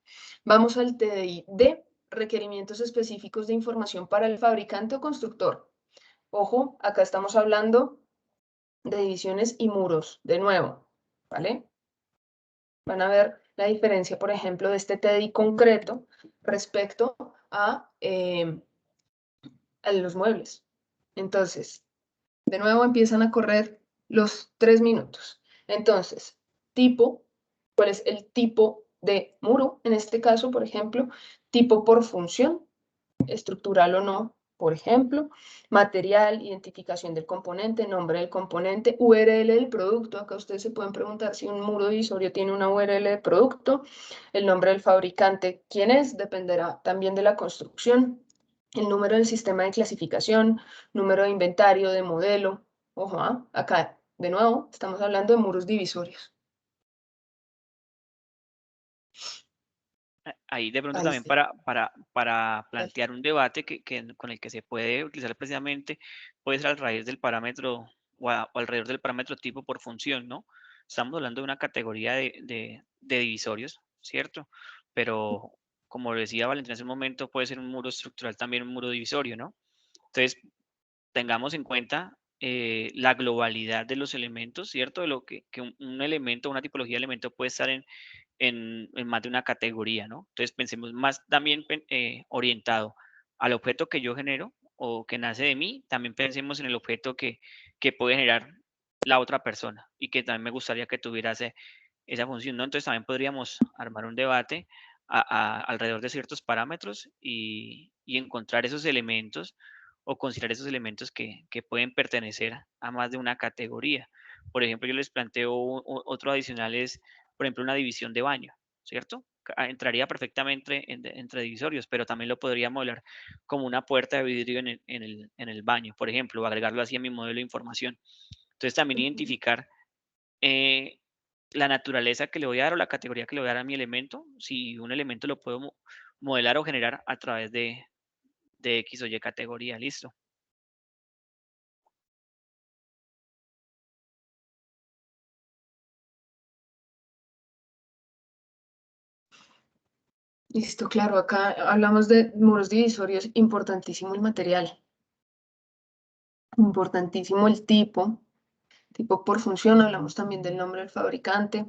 Vamos al TDI de requerimientos específicos de información para el fabricante o constructor. Ojo, acá estamos hablando de divisiones y muros, de nuevo, ¿vale? Van a ver la diferencia, por ejemplo, de este TDI concreto respecto a los muebles. Entonces, de nuevo empiezan a correr los 3 minutos. Entonces, tipo, ¿cuál es el tipo de muro? En este caso, por ejemplo, tipo por función, estructural o no, por ejemplo, material, identificación del componente, nombre del componente, URL del producto. Acá ustedes se pueden preguntar si un muro divisorio tiene una URL de producto, el nombre del fabricante, quién es, dependerá también de la construcción, el número del sistema de clasificación, número de inventario, de modelo. Ojo, acá, de nuevo, estamos hablando de muros divisorios. Ahí de pronto Ahí también sí. para plantear un debate con el que se puede utilizar precisamente, puede ser a raíz del parámetro o alrededor del parámetro tipo por función, ¿no? Estamos hablando de una categoría de divisorios, ¿cierto? Pero como decía Valentina hace un momento, puede ser un muro estructural también un muro divisorio, ¿no? Entonces, tengamos en cuenta la globalidad de los elementos, ¿cierto? De lo que un elemento, una tipología de elemento puede estar en más de una categoría, ¿no? Entonces pensemos más también orientado al objeto que yo genero o que nace de mí, también pensemos en el objeto que puede generar la otra persona y que también me gustaría que tuviera esa función, ¿no? Entonces también podríamos armar un debate alrededor de ciertos parámetros y encontrar esos elementos o considerar esos elementos que pueden pertenecer a más de una categoría. Por ejemplo, yo les planteo otro adicional es, por ejemplo, una división de baño, ¿cierto? Entraría perfectamente entre divisorios, pero también lo podría modelar como una puerta de vidrio en el baño, por ejemplo, o agregarlo así a mi modelo de información. Entonces también identificar la naturaleza que le voy a dar o la categoría que le voy a dar a mi elemento, si un elemento lo puedo modelar o generar a través de X o Y categoría, listo. Listo, claro, acá hablamos de muros divisorios, importantísimo el material, importantísimo el tipo por función, hablamos también del nombre del fabricante.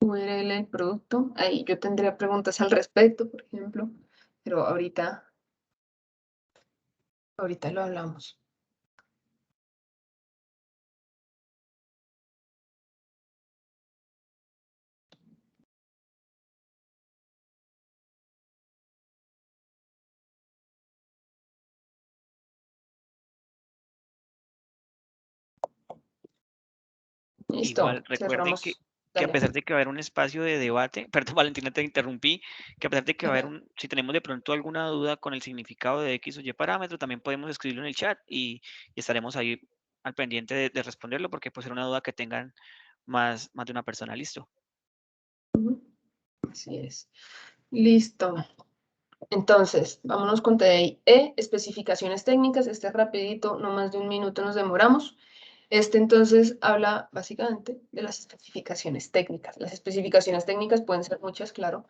URL del producto, ahí yo tendría preguntas al respecto, por ejemplo, pero ahorita lo hablamos. Listo, Igual, recuerden que cerramos. a Dale. pesar de que va a haber un espacio de debate, perdón, Valentina, te interrumpí, que a pesar de que va a haber si tenemos de pronto alguna duda con el significado de X o Y parámetro, también podemos escribirlo en el chat y estaremos ahí al pendiente de responderlo porque puede ser una duda que tengan más de una persona, listo. Así es. Listo. Entonces, vámonos con TDI E, especificaciones técnicas. Este es rapidito, no más de un minuto nos demoramos. Este entonces habla básicamente de las especificaciones técnicas. Las especificaciones técnicas pueden ser muchas, claro,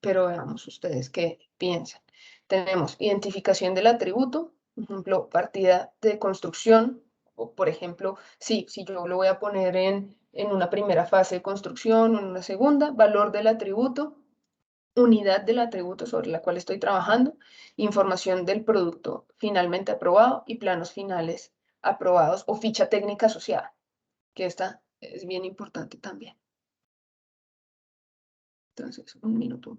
pero veamos ustedes qué piensan. Tenemos identificación del atributo, por ejemplo, partida de construcción, o por ejemplo, si yo lo voy a poner en una primera fase de construcción o en una segunda, valor del atributo, unidad del atributo sobre la cual estoy trabajando, información del producto finalmente aprobado y planos finales aprobados o ficha técnica asociada, que esta es bien importante también. Entonces, un minuto.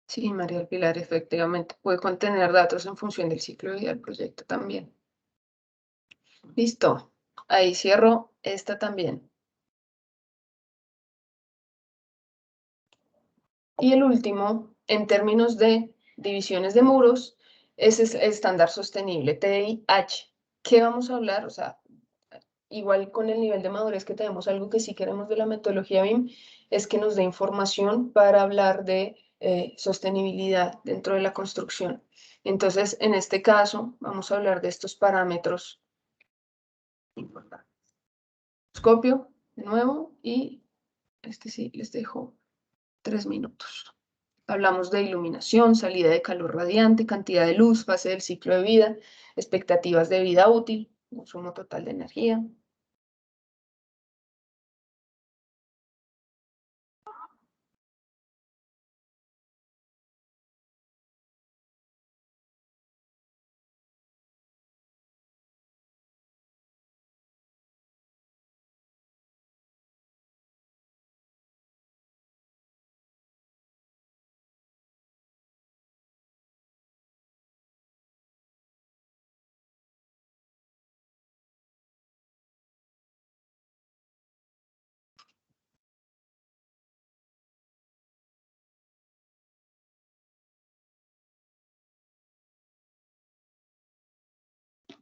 Sí, María del Pilar, efectivamente. Puede contener datos en función del ciclo de vida del proyecto también. Listo. Ahí cierro esta también. Y el último, en términos de divisiones de muros, ese es el estándar sostenible, TDI-H. ¿Qué vamos a hablar? O sea, igual con el nivel de madurez que tenemos, algo que sí queremos de la metodología BIM es que nos dé información para hablar de sostenibilidad dentro de la construcción. Entonces, en este caso, vamos a hablar de estos parámetros importantes. Copio de nuevo y este sí les dejo 3 minutos. Hablamos de iluminación, salida de calor radiante, cantidad de luz, fase del ciclo de vida, expectativas de vida útil, consumo total de energía.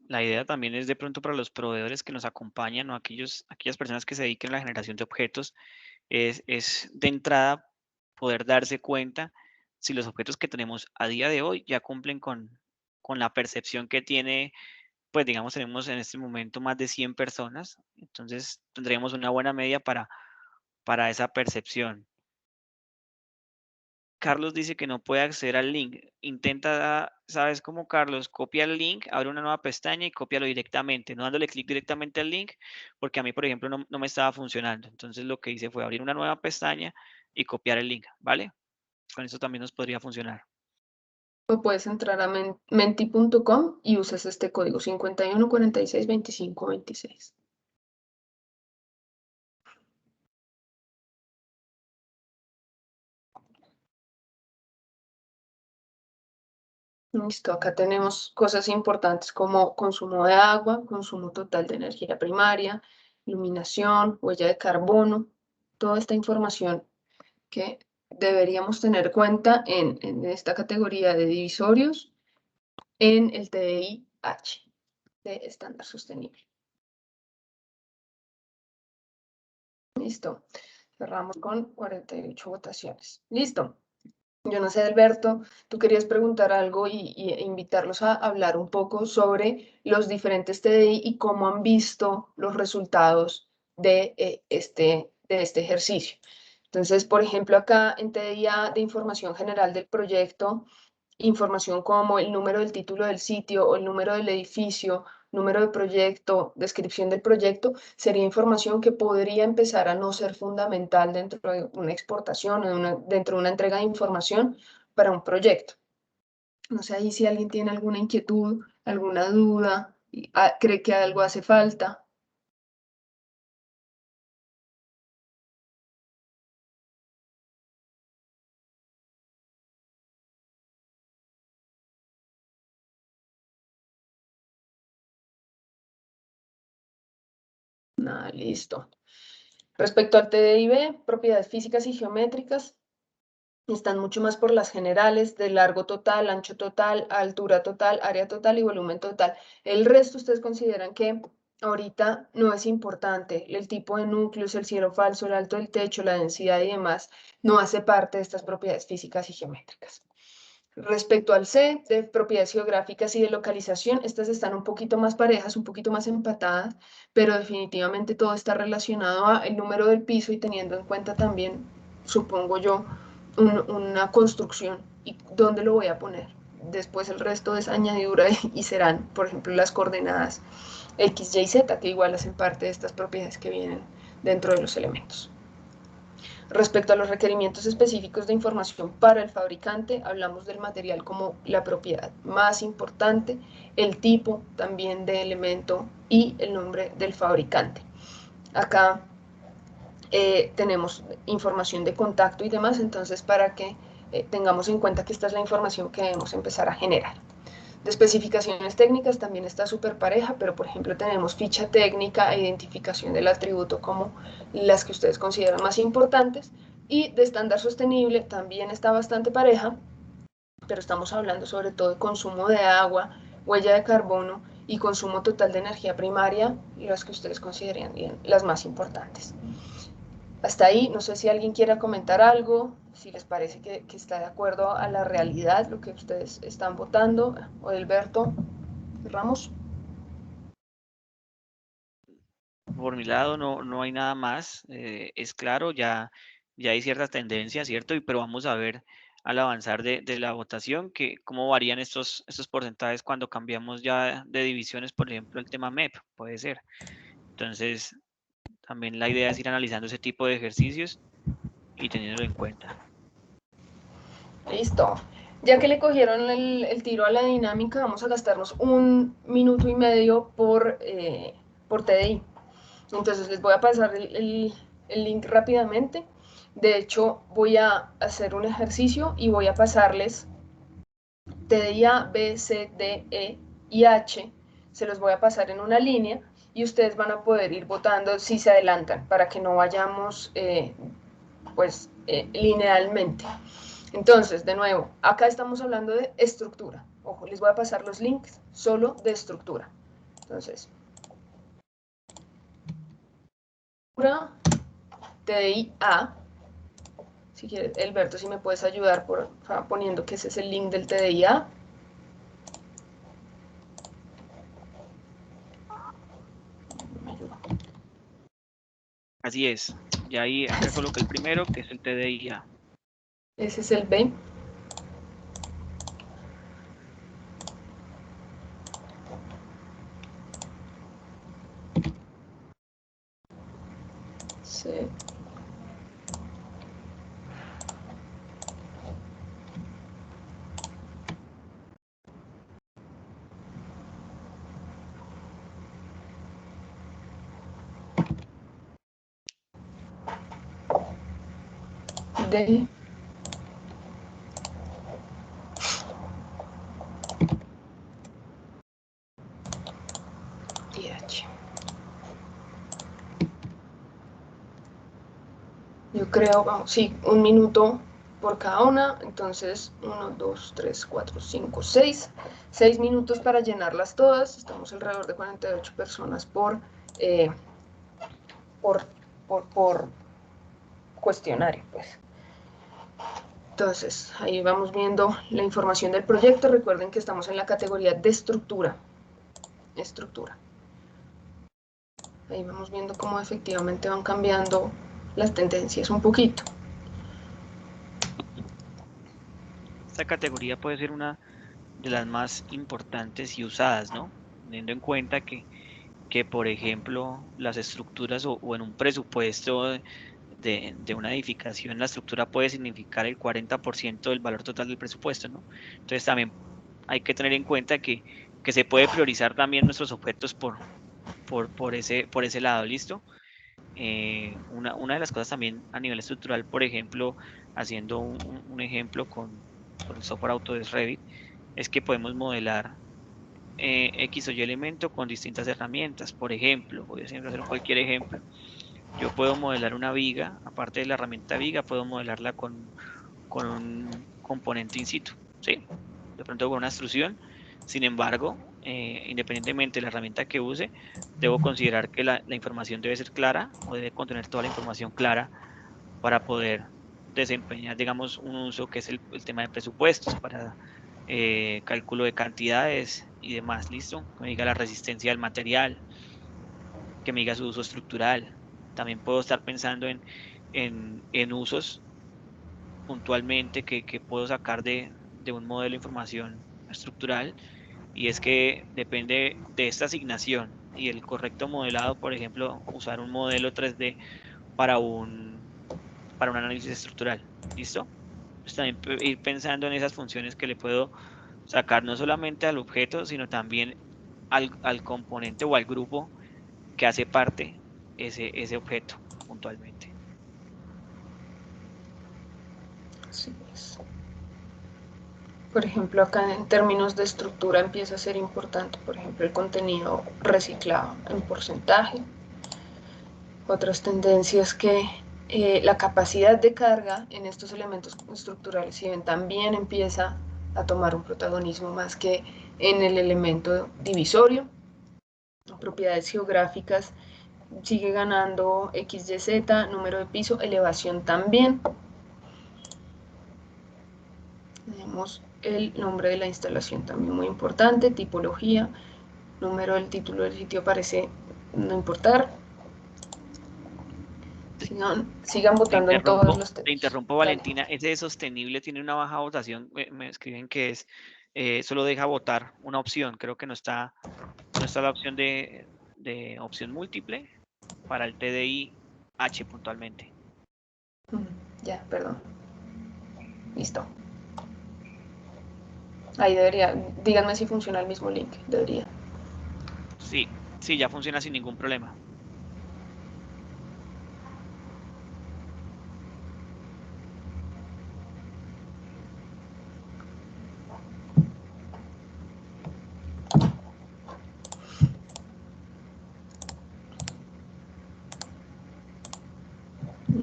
La idea también es de pronto para los proveedores que nos acompañan o aquellas personas que se dediquen a la generación de objetos, es de entrada poder darse cuenta si los objetos que tenemos a día de hoy ya cumplen con la percepción que tiene, pues digamos, tenemos en este momento más de 100 personas, entonces tendríamos una buena media para esa percepción. Carlos dice que no puede acceder al link. Intenta, ¿sabes cómo, Carlos? Copia el link, abre una nueva pestaña y cópialo directamente, no dándole clic directamente al link, porque a mí, por ejemplo, no me estaba funcionando. Entonces, lo que hice fue abrir una nueva pestaña y copiar el link, ¿vale? Con eso también nos podría funcionar. O puedes entrar a menti.com y usas este código 51462526. Listo, acá tenemos cosas importantes como consumo de agua, consumo total de energía primaria, iluminación, huella de carbono, toda esta información que deberíamos tener cuenta en esta categoría de divisorios en el TDI-H de estándar sostenible. Listo, cerramos con 48 votaciones. Listo. Yo no sé, Alberto, tú querías preguntar algo e invitarlos a hablar un poco sobre los diferentes TDI y cómo han visto los resultados de este ejercicio. Entonces, por ejemplo, acá en TDIA de información general del proyecto, información como el número del título del sitio o el número del edificio, número de proyecto, descripción del proyecto, sería información que podría empezar a no ser fundamental dentro de una exportación o dentro de una entrega de información para un proyecto. No sé ahí si alguien tiene alguna inquietud, alguna duda, cree que algo hace falta. Nada, listo. Respecto al TDIB, propiedades físicas y geométricas, están mucho más por las generales de largo total, ancho total, altura total, área total y volumen total. El resto ustedes consideran que ahorita no es importante. El tipo de núcleos, el cielo falso, el alto del techo, la densidad y demás, no hace parte de estas propiedades físicas y geométricas. Respecto al C, de propiedades geográficas y de localización, estas están un poquito más parejas, un poquito más empatadas, pero definitivamente todo está relacionado al número del piso y teniendo en cuenta también, supongo yo, una construcción y dónde lo voy a poner. Después el resto es añadidura y serán, por ejemplo, las coordenadas X, Y, Z, que igual hacen parte de estas propiedades que vienen dentro de los elementos. Respecto a los requerimientos específicos de información para el fabricante, hablamos del material como la propiedad más importante, el tipo también de elemento y el nombre del fabricante. Acá tenemos información de contacto y demás, entonces para que tengamos en cuenta que esta es la información que debemos empezar a generar. De especificaciones técnicas también está súper pareja, pero por ejemplo tenemos ficha técnica e identificación del atributo como las que ustedes consideran más importantes, y de estándar sostenible también está bastante pareja, pero estamos hablando sobre todo de consumo de agua, huella de carbono y consumo total de energía primaria, las que ustedes consideran bien las más importantes. Hasta ahí, no sé si alguien quiera comentar algo, si les parece que está de acuerdo a la realidad, lo que ustedes están votando. O Alberto Ramos. Por mi lado no hay nada más, es claro, ya hay ciertas tendencias, ¿cierto? Pero vamos a ver al avanzar de la votación cómo varían estos porcentajes cuando cambiamos ya de divisiones, por ejemplo, el tema MEP, puede ser. Entonces, también la idea es ir analizando ese tipo de ejercicios y teniéndolo en cuenta. Listo. Ya que le cogieron el tiro a la dinámica, vamos a gastarnos 1 minuto y medio por TDI. Entonces les voy a pasar el link rápidamente. De hecho, voy a hacer un ejercicio y voy a pasarles TDI A, B, C, D, E y H. Se los voy a pasar en una línea y ustedes van a poder ir votando si se adelantan para que no vayamos linealmente. Entonces, de nuevo, acá estamos hablando de estructura. Ojo, les voy a pasar los links solo de estructura. Entonces, TDI A. Si quieres, Alberto, si me puedes ayudar poniendo que ese es el link del TDI A. Así es, y ahí acá coloqué el primero, que es el TDI A. Ese es el B. C. D. Y H. Yo creo, vamos, sí, 1 minuto por cada una. Entonces, 1, 2, 3, 4, 5, 6. 6 minutos para llenarlas todas. Estamos alrededor de 48 personas por cuestionario, pues. Entonces, ahí vamos viendo la información del proyecto. Recuerden que estamos en la categoría de estructura. Ahí vamos viendo cómo efectivamente van cambiando las tendencias un poquito. esta categoría puede ser una de las más importantes y usadas, ¿no? Teniendo en cuenta que por ejemplo, las estructuras o en un presupuesto de una edificación, la estructura puede significar el 40% del valor total del presupuesto, ¿no? Entonces también hay que tener en cuenta que se puede priorizar también nuestros objetos por ese lado, ¿listo? Una de las cosas también a nivel estructural, por ejemplo, haciendo un ejemplo con el software Autodesk Revit, es que podemos modelar X o Y elemento con distintas herramientas. Por ejemplo, voy a siempre hacer cualquier ejemplo. Yo puedo modelar una viga, aparte de la herramienta viga, puedo modelarla con un componente in situ, ¿sí? De pronto con una extrusión. Sin embargo, independientemente de la herramienta que use, debo considerar que la información debe ser clara o debe contener toda la información clara para poder desempeñar, digamos, un uso que es el tema de presupuestos para cálculo de cantidades y demás, ¿listo? Que me diga la resistencia del material, que me diga su uso estructural. También puedo estar pensando en usos puntualmente que puedo sacar de un modelo de información estructural, y es que depende de esta asignación y el correcto modelado, por ejemplo, usar un modelo 3D para un análisis estructural, ¿listo? Pues también ir pensando en esas funciones que le puedo sacar no solamente al objeto, sino también al componente o al grupo que hace parte ese objeto puntualmente. Así es. Por ejemplo, acá en términos de estructura empieza a ser importante, por ejemplo, el contenido reciclado en porcentaje. Otras tendencias que la capacidad de carga en estos elementos estructurales, si ven, también empieza a tomar un protagonismo más que en el elemento divisorio. Propiedades geográficas sigue ganando XYZ, número de piso, elevación también. Tenemos el nombre de la instalación también muy importante, tipología, número del título del sitio parece no importar. Sigan votando en todos los Te temas. interrumpo, Valentina. Ese de sostenible tiene una baja votación. Me escriben que es solo deja votar una opción. Creo que no está la opción de opción múltiple para el TDI H puntualmente. Ya, perdón. Listo. Ahí debería, díganme si funciona el mismo link, debería. Sí, ya funciona sin ningún problema.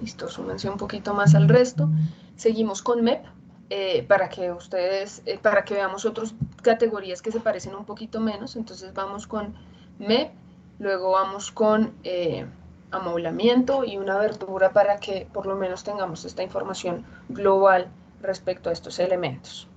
Listo, súmense un poquito más al resto. Seguimos con MEP, para que ustedes, para que veamos otras categorías que se parecen un poquito menos. Entonces vamos con MEP, luego vamos con amoblamiento y una abertura para que por lo menos tengamos esta información global respecto a estos elementos.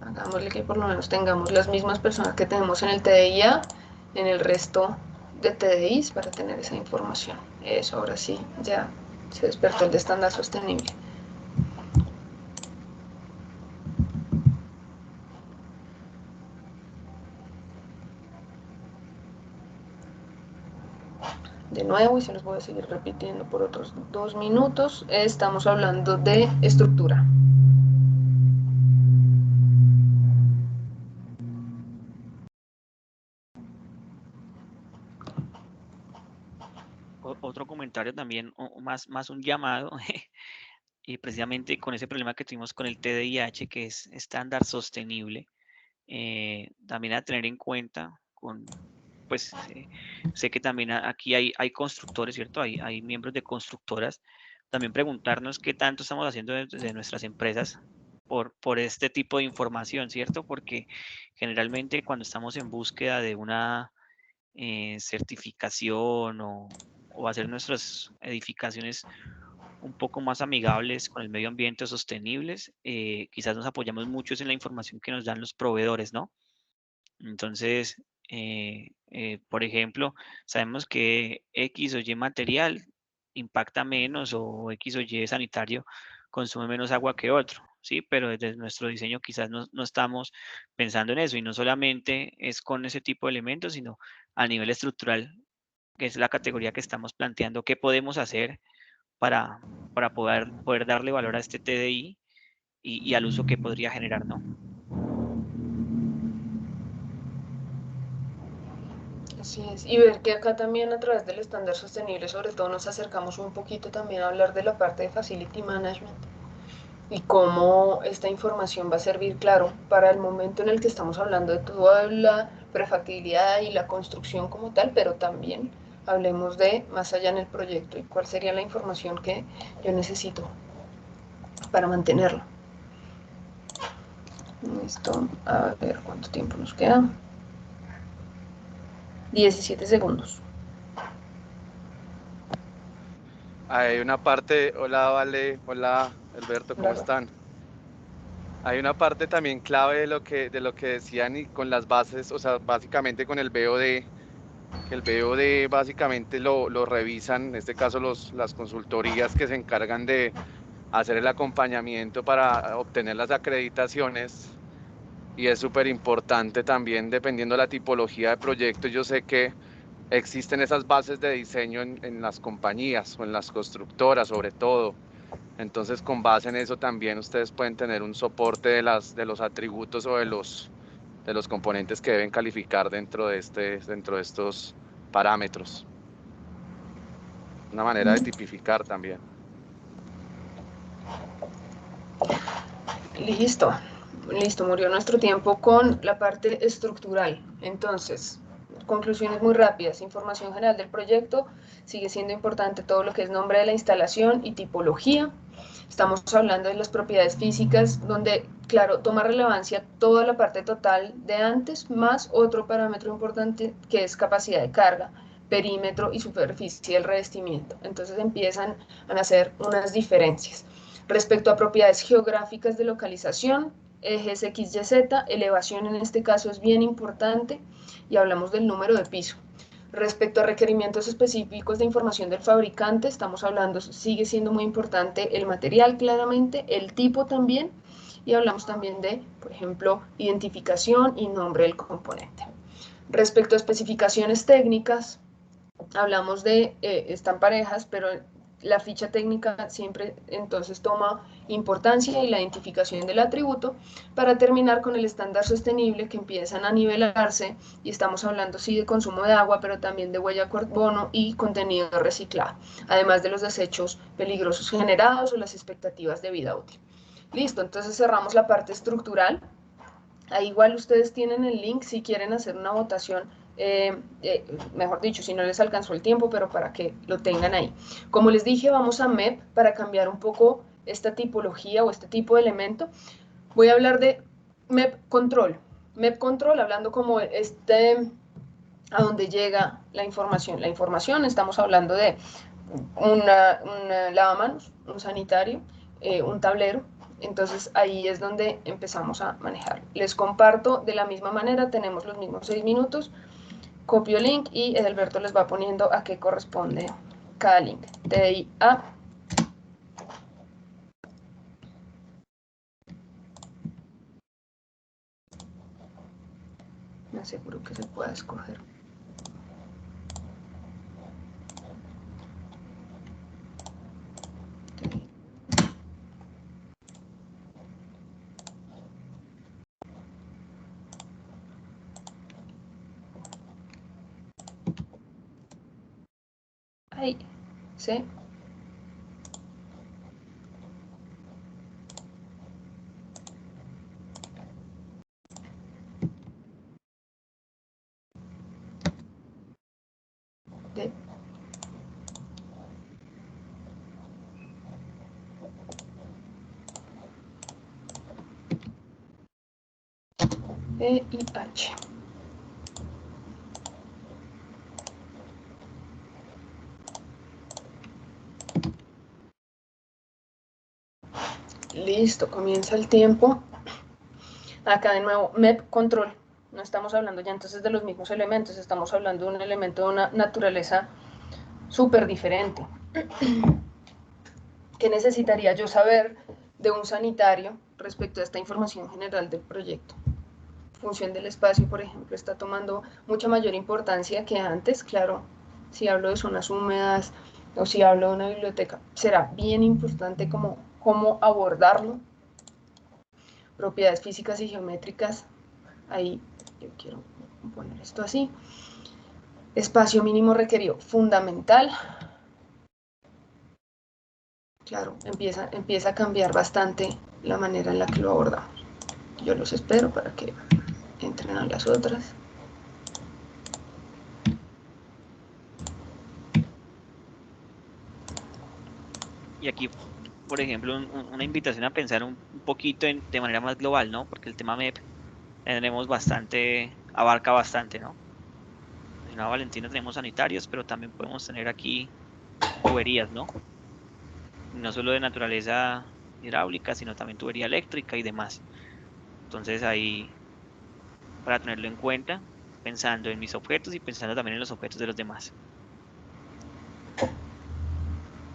Hagámosle que por lo menos tengamos las mismas personas que tenemos en el TDIA, en el resto de TDIs para tener esa información. Eso, ahora sí, ya se despertó el de estándar sostenible. De nuevo, y se los voy a seguir repitiendo por otros 2 minutos, estamos hablando de estructura. Otro comentario también, más un llamado, y precisamente con ese problema que tuvimos con el TDIH, que es estándar sostenible, también a tener en cuenta pues sé que también aquí hay constructores, ¿cierto? Hay miembros de constructoras. También preguntarnos qué tanto estamos haciendo desde nuestras empresas por este tipo de información, ¿cierto? Porque generalmente cuando estamos en búsqueda de una certificación o hacer nuestras edificaciones un poco más amigables con el medio ambiente o sostenibles, quizás nos apoyamos mucho en la información que nos dan los proveedores, ¿no? Entonces, por ejemplo, sabemos que X o Y material impacta menos o X o Y sanitario consume menos agua que otro, ¿sí? Pero desde nuestro diseño quizás no estamos pensando en eso y no solamente es con ese tipo de elementos, sino a nivel estructural, que es la categoría que estamos planteando, qué podemos hacer para poder darle valor a este TDI y al uso que podría generar, ¿no? Así es, y ver que acá también a través del estándar sostenible, sobre todo nos acercamos un poquito también a hablar de la parte de Facility Management y cómo esta información va a servir, claro, para el momento en el que estamos hablando de toda la prefactibilidad y la construcción como tal, pero también hablemos de más allá en el proyecto y cuál sería la información que yo necesito para mantenerlo. Listo, a ver cuánto tiempo nos queda. 17 segundos. Hay una parte, hola Vale, hola Alberto, ¿cómo Claro. están? Hay una parte también clave de lo que decían y con las bases, o sea, básicamente con el BOD, que el BOD básicamente lo revisan, en este caso las consultorías que se encargan de hacer el acompañamiento para obtener las acreditaciones, y es súper importante también dependiendo de la tipología de proyecto. Yo sé que existen esas bases de diseño en las compañías o en las constructoras sobre todo. Entonces, con base en eso también ustedes pueden tener un soporte de los atributos o de los componentes que deben calificar dentro de estos parámetros. Una manera de tipificar también. Listo, listo, murió nuestro tiempo con la parte estructural. Entonces, conclusiones muy rápidas. Información general del proyecto. Sigue siendo importante todo lo que es nombre de la instalación y tipología. Estamos hablando de las propiedades físicas, donde, claro, toma relevancia toda la parte total de antes, más otro parámetro importante que es capacidad de carga, perímetro y superficie del revestimiento. Entonces empiezan a nacer unas diferencias. Respecto a propiedades geográficas de localización, ejes X, Y, Z, elevación en este caso es bien importante y hablamos del número de piso. Respecto a requerimientos específicos de información del fabricante, estamos hablando, sigue siendo muy importante el material claramente, el tipo también, y hablamos también de, por ejemplo, identificación y nombre del componente. Respecto a especificaciones técnicas, hablamos de, están parejas, pero la ficha técnica siempre entonces toma importancia y la identificación del atributo para terminar con el estándar sostenible que empiezan a nivelarse y estamos hablando sí de consumo de agua pero también de huella de carbono y contenido reciclado, además de los desechos peligrosos generados o las expectativas de vida útil. Listo, entonces cerramos la parte estructural. Ahí igual ustedes tienen el link si quieren hacer una votación, mejor dicho, si no les alcanzó el tiempo, pero para que lo tengan ahí. Como les dije, vamos a MEP para cambiar un poco esta tipología o este tipo de elemento. Voy a hablar de MEP Control. MEP Control, hablando como a donde llega la información. La información, estamos hablando de un lavamanos, un sanitario, un tablero. Entonces ahí es donde empezamos a manejar. Les comparto de la misma manera, tenemos los mismos 6 minutos, copio link y Edelberto les va poniendo a qué corresponde cada link. TDI A. Me aseguro que se pueda escoger. Ahí, ¿sí? D. E y H. Listo, comienza el tiempo. Acá de nuevo, MEP Control. No estamos hablando ya entonces de los mismos elementos, estamos hablando de un elemento de una naturaleza súper diferente. ¿Qué necesitaría yo saber de un sanitario respecto a esta información general del proyecto? Función del espacio, por ejemplo, está tomando mucha mayor importancia que antes. Claro, si hablo de zonas húmedas o si hablo de una biblioteca, será bien importante cómo abordarlo. Propiedades físicas y geométricas, ahí yo quiero poner esto así. Espacio mínimo requerido, fundamental. Claro, empieza a cambiar bastante la manera en la que lo abordamos. Yo los espero para que entren a las otras. Y aquí, por ejemplo, una invitación a pensar un poquito de manera más global, ¿no? Porque el tema MEP tenemos bastante, abarca bastante, ¿no? En la Valentina tenemos sanitarios, pero también podemos tener aquí tuberías, ¿no? No solo de naturaleza hidráulica, sino también tubería eléctrica y demás. Entonces ahí, para tenerlo en cuenta, pensando en mis objetos y pensando también en los objetos de los demás.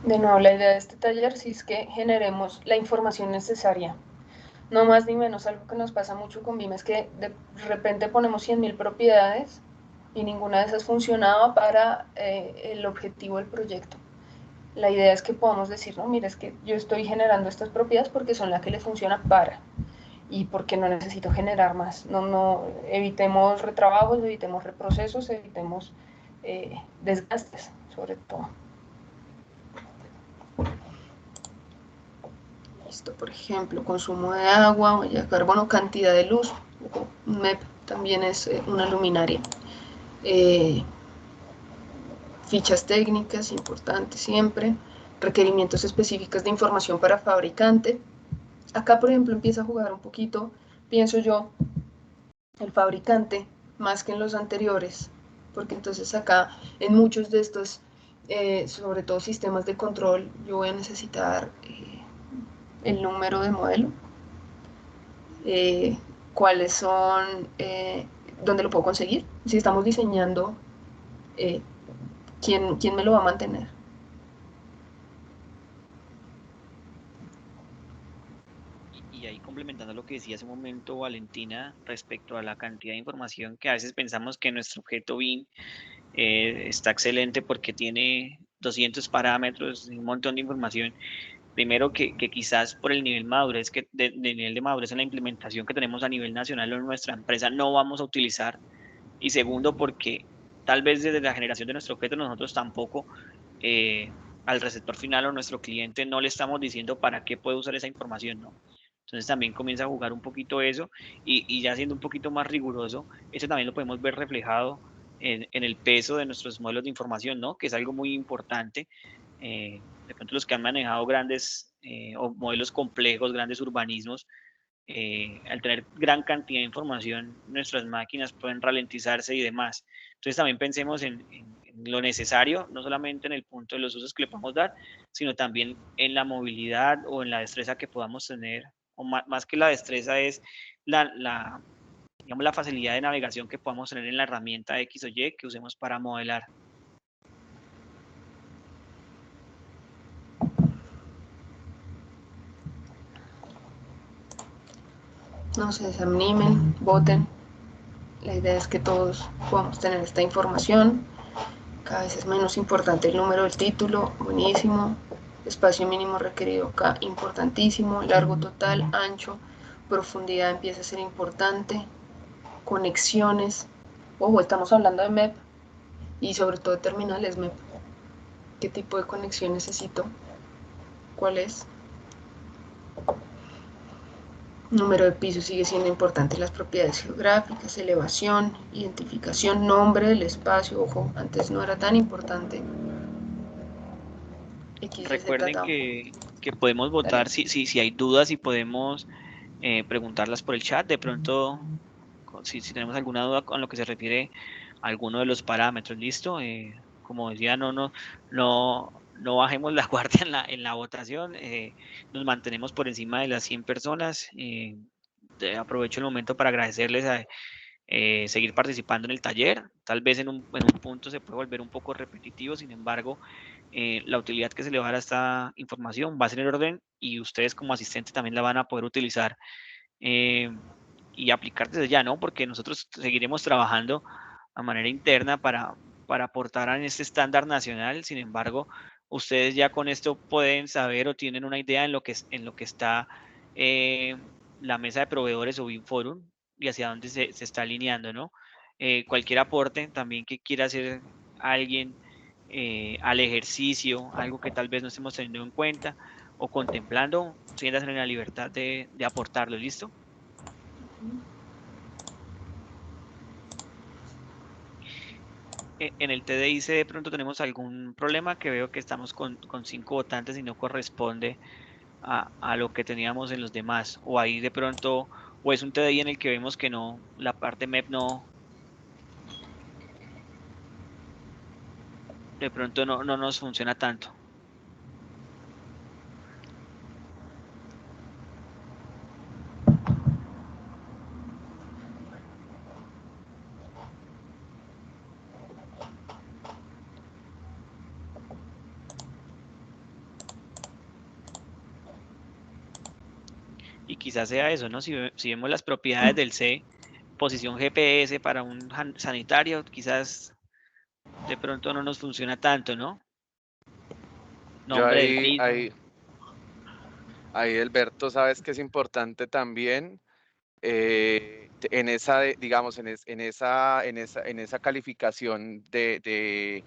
De nuevo, la idea de este taller sí es que generemos la información necesaria. No más ni menos, algo que nos pasa mucho con BIM es que de repente ponemos 100.000 propiedades y ninguna de esas funcionaba para el objetivo del proyecto. La idea es que podamos decir, no, mira, es que yo estoy generando estas propiedades porque son las que le funcionan para, y porque no necesito generar más. No evitemos retrabajos, evitemos reprocesos, evitemos desgastes, sobre todo. Listo, por ejemplo, consumo de agua, huella de carbono, cantidad de luz. MEP también es una luminaria. Fichas técnicas, importante siempre. Requerimientos específicos de información para fabricante. Acá, por ejemplo, empieza a jugar un poquito, pienso yo, el fabricante, más que en los anteriores, porque entonces acá, en muchos de estos, sobre todo sistemas de control, yo voy a necesitar el número de modelo, cuáles son, dónde lo puedo conseguir, si estamos diseñando, ¿quién me lo va a mantener? Y ahí complementando lo que decía hace un momento Valentina respecto a la cantidad de información que a veces pensamos que nuestro objeto BIM está excelente porque tiene 200 parámetros, un montón de información. Primero que quizás por el nivel madurez de nivel de madurez en la implementación que tenemos a nivel nacional o en nuestra empresa no vamos a utilizar. Y segundo porque tal vez desde la generación de nuestro objeto nosotros tampoco al receptor final o nuestro cliente no le estamos diciendo para qué puede usar esa información, ¿no? Entonces también comienza a jugar un poquito eso y ya siendo un poquito más riguroso, eso también lo podemos ver reflejado en el peso de nuestros modelos de información, ¿no? Que es algo muy importante. De pronto los que han manejado grandes o modelos complejos, grandes urbanismos, al tener gran cantidad de información, nuestras máquinas pueden ralentizarse y demás. Entonces también pensemos en lo necesario, no solamente en el punto de los usos que le podamos dar, sino también en la movilidad o en la destreza que podamos tener, o más que la destreza es digamos, la facilidad de navegación que podamos tener en la herramienta X o Y que usemos para modelar. No se desanimen, voten. La idea es que todos podamos tener esta información. Cada vez es menos importante el número del título, buenísimo. Espacio mínimo requerido acá, importantísimo. Largo total, ancho, profundidad empieza a ser importante. Conexiones. Ojo, estamos hablando de MEP y sobre todo de terminales MEP. ¿Qué tipo de conexión necesito? ¿Cuál es? Número de pisos sigue siendo importante, las propiedades geográficas, elevación, identificación, nombre del espacio, ojo, antes no era tan importante. Recuerden XYZ, que podemos dale. votar si hay dudas y podemos preguntarlas por el chat. De pronto, si tenemos alguna duda con lo que se refiere a alguno de los parámetros, ¿listo? Como decía, no bajemos la guardia en la votación. Nos mantenemos por encima de las 100 personas. Aprovecho el momento para agradecerles seguir participando en el taller. Tal vez en un punto se puede volver un poco repetitivo, sin embargo, la utilidad que se le va a dar a esta información va a ser en orden y ustedes como asistentes también la van a poder utilizar y aplicar desde ya, ¿no? Porque nosotros seguiremos trabajando a manera interna para aportar en este estándar nacional. Sin embargo, ustedes ya con esto pueden saber o tienen una idea en lo que está la mesa de proveedores o BIMforum y hacia dónde se está alineando, ¿no? Cualquier aporte también que quiera hacer alguien al ejercicio, algo que tal vez no estemos teniendo en cuenta o contemplando, siéntanse en la libertad de aportarlo, ¿listo? En el TDIC de pronto tenemos algún problema, que veo que estamos con 5 votantes y no corresponde a lo que teníamos en los demás, o ahí de pronto, o es un TDI en el que vemos que no, la parte MEP no, de pronto no nos funciona tanto. Y quizás sea eso, ¿no? Si vemos las propiedades del C, posición GPS para un sanitario, quizás de pronto no nos funciona tanto, ¿no? Yo Nombre del piso. ahí, Alberto, sabes que es importante también en esa, digamos, en esa calificación de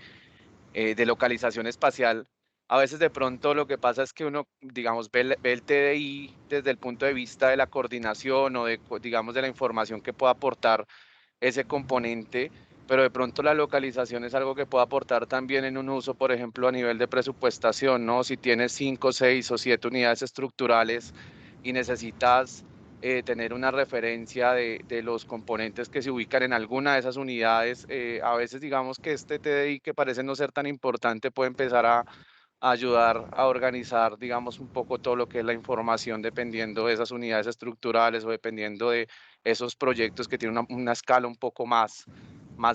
localización espacial. A veces de pronto lo que pasa es que uno, digamos, ve el TDI desde el punto de vista de la coordinación o digamos, de la información que pueda aportar ese componente, pero de pronto la localización es algo que puede aportar también en un uso, por ejemplo, a nivel de presupuestación, ¿no? Si tienes 5, 6 o 7 unidades estructurales y necesitas tener una referencia de los componentes que se ubican en alguna de esas unidades, a veces digamos que este TDI que parece no ser tan importante puede empezar a ayudar a organizar, digamos, un poco todo lo que es la información dependiendo de esas unidades estructurales o dependiendo de esos proyectos que tienen una escala un poco más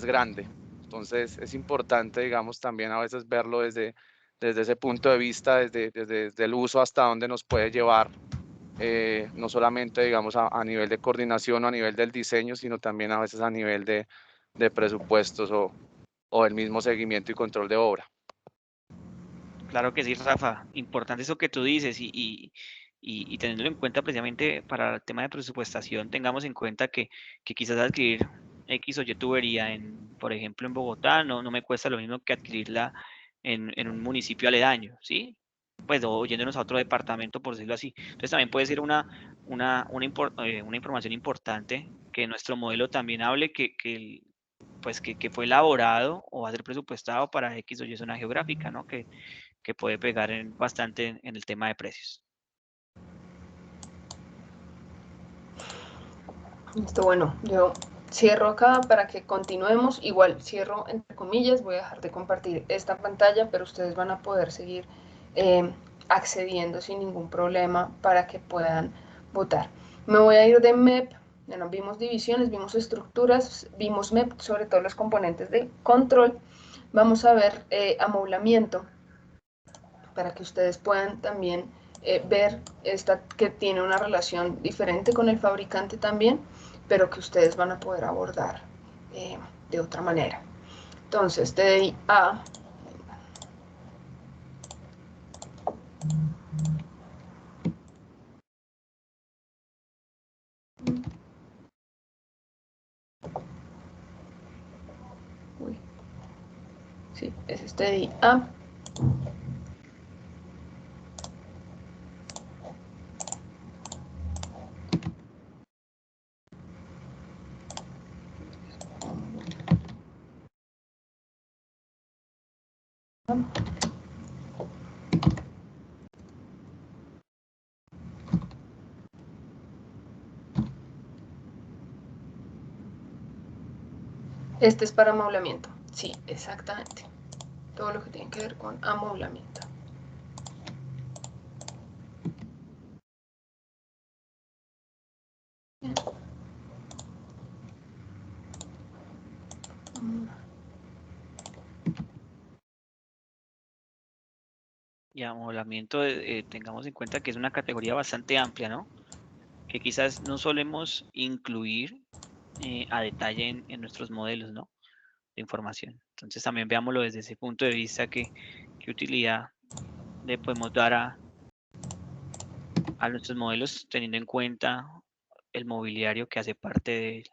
grande. Entonces, es importante, digamos, también a veces verlo desde ese punto de vista, desde el uso hasta dónde nos puede llevar, no solamente, digamos, a nivel de coordinación o a nivel del diseño, sino también a veces a nivel de presupuestos o el mismo seguimiento y control de obra. Claro que sí, Rafa. Importante eso que tú dices y teniéndolo en cuenta precisamente para el tema de presupuestación, tengamos en cuenta que quizás adquirir X o Y tubería, por ejemplo, en Bogotá, no me cuesta lo mismo que adquirirla en un municipio aledaño, ¿sí? Pues o yéndonos a otro departamento, por decirlo así. Entonces también puede ser una información importante que nuestro modelo también hable pues que fue elaborado o va a ser presupuestado para X o Y zona geográfica, ¿no? Que puede pegar bastante en el tema de precios. Listo, bueno, yo cierro acá para que continuemos. Igual cierro entre comillas, voy a dejar de compartir esta pantalla, pero ustedes van a poder seguir accediendo sin ningún problema para que puedan votar. Me voy a ir de MEP. Bueno, vimos divisiones, vimos estructuras, vimos MEP, sobre todo los componentes de control. Vamos a ver amoblamiento para que ustedes puedan también ver que tiene una relación diferente con el fabricante también, pero que ustedes van a poder abordar de otra manera. Entonces, TDI A. Uy. Sí, ese es TDI A. Este es para amoblamiento. Sí, exactamente. Todo lo que tiene que ver con amoblamiento. Bien. y amoblamiento, tengamos en cuenta que es una categoría bastante amplia, ¿no? Que quizás no solemos incluir a detalle en nuestros modelos, ¿no? De información. Entonces también veámoslo desde ese punto de vista, qué utilidad le podemos dar a nuestros modelos teniendo en cuenta el mobiliario que hace parte de él.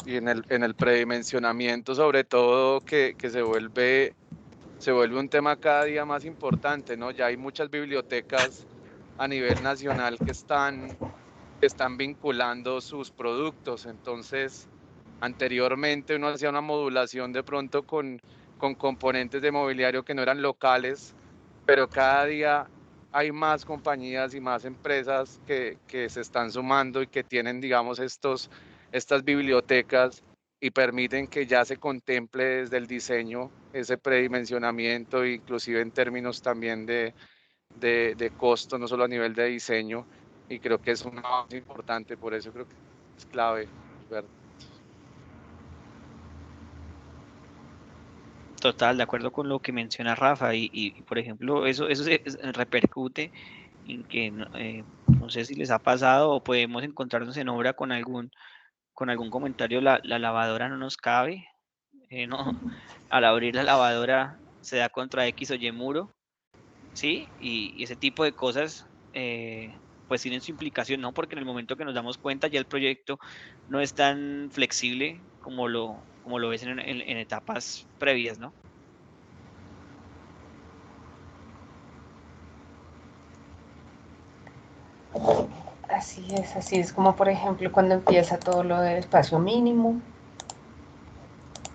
Y en el predimensionamiento, sobre todo, que se vuelve un tema cada día más importante, ¿no? Ya hay muchas bibliotecas a nivel nacional que están vinculando sus productos. Entonces, anteriormente uno hacía una modulación de pronto con componentes de mobiliario que no eran locales, pero cada día hay más compañías y más empresas que se están sumando y que tienen, digamos, estas bibliotecas y permiten que ya se contemple desde el diseño ese predimensionamiento, inclusive en términos también de costo, no solo a nivel de diseño, y creo que es un avance importante, por eso creo que es clave, ¿verdad? Total, de acuerdo con lo que menciona Rafa, y por ejemplo, eso repercute en que no sé si les ha pasado o podemos encontrarnos en obra con algún comentario, la lavadora no nos cabe, no, al abrir la lavadora se da contra X o Y muro, ¿sí? Y ese tipo de cosas pues tienen su implicación, ¿no? Porque en el momento que nos damos cuenta ya el proyecto no es tan flexible como lo ves en etapas previas, ¿no? Así es como por ejemplo cuando empieza todo lo del espacio mínimo,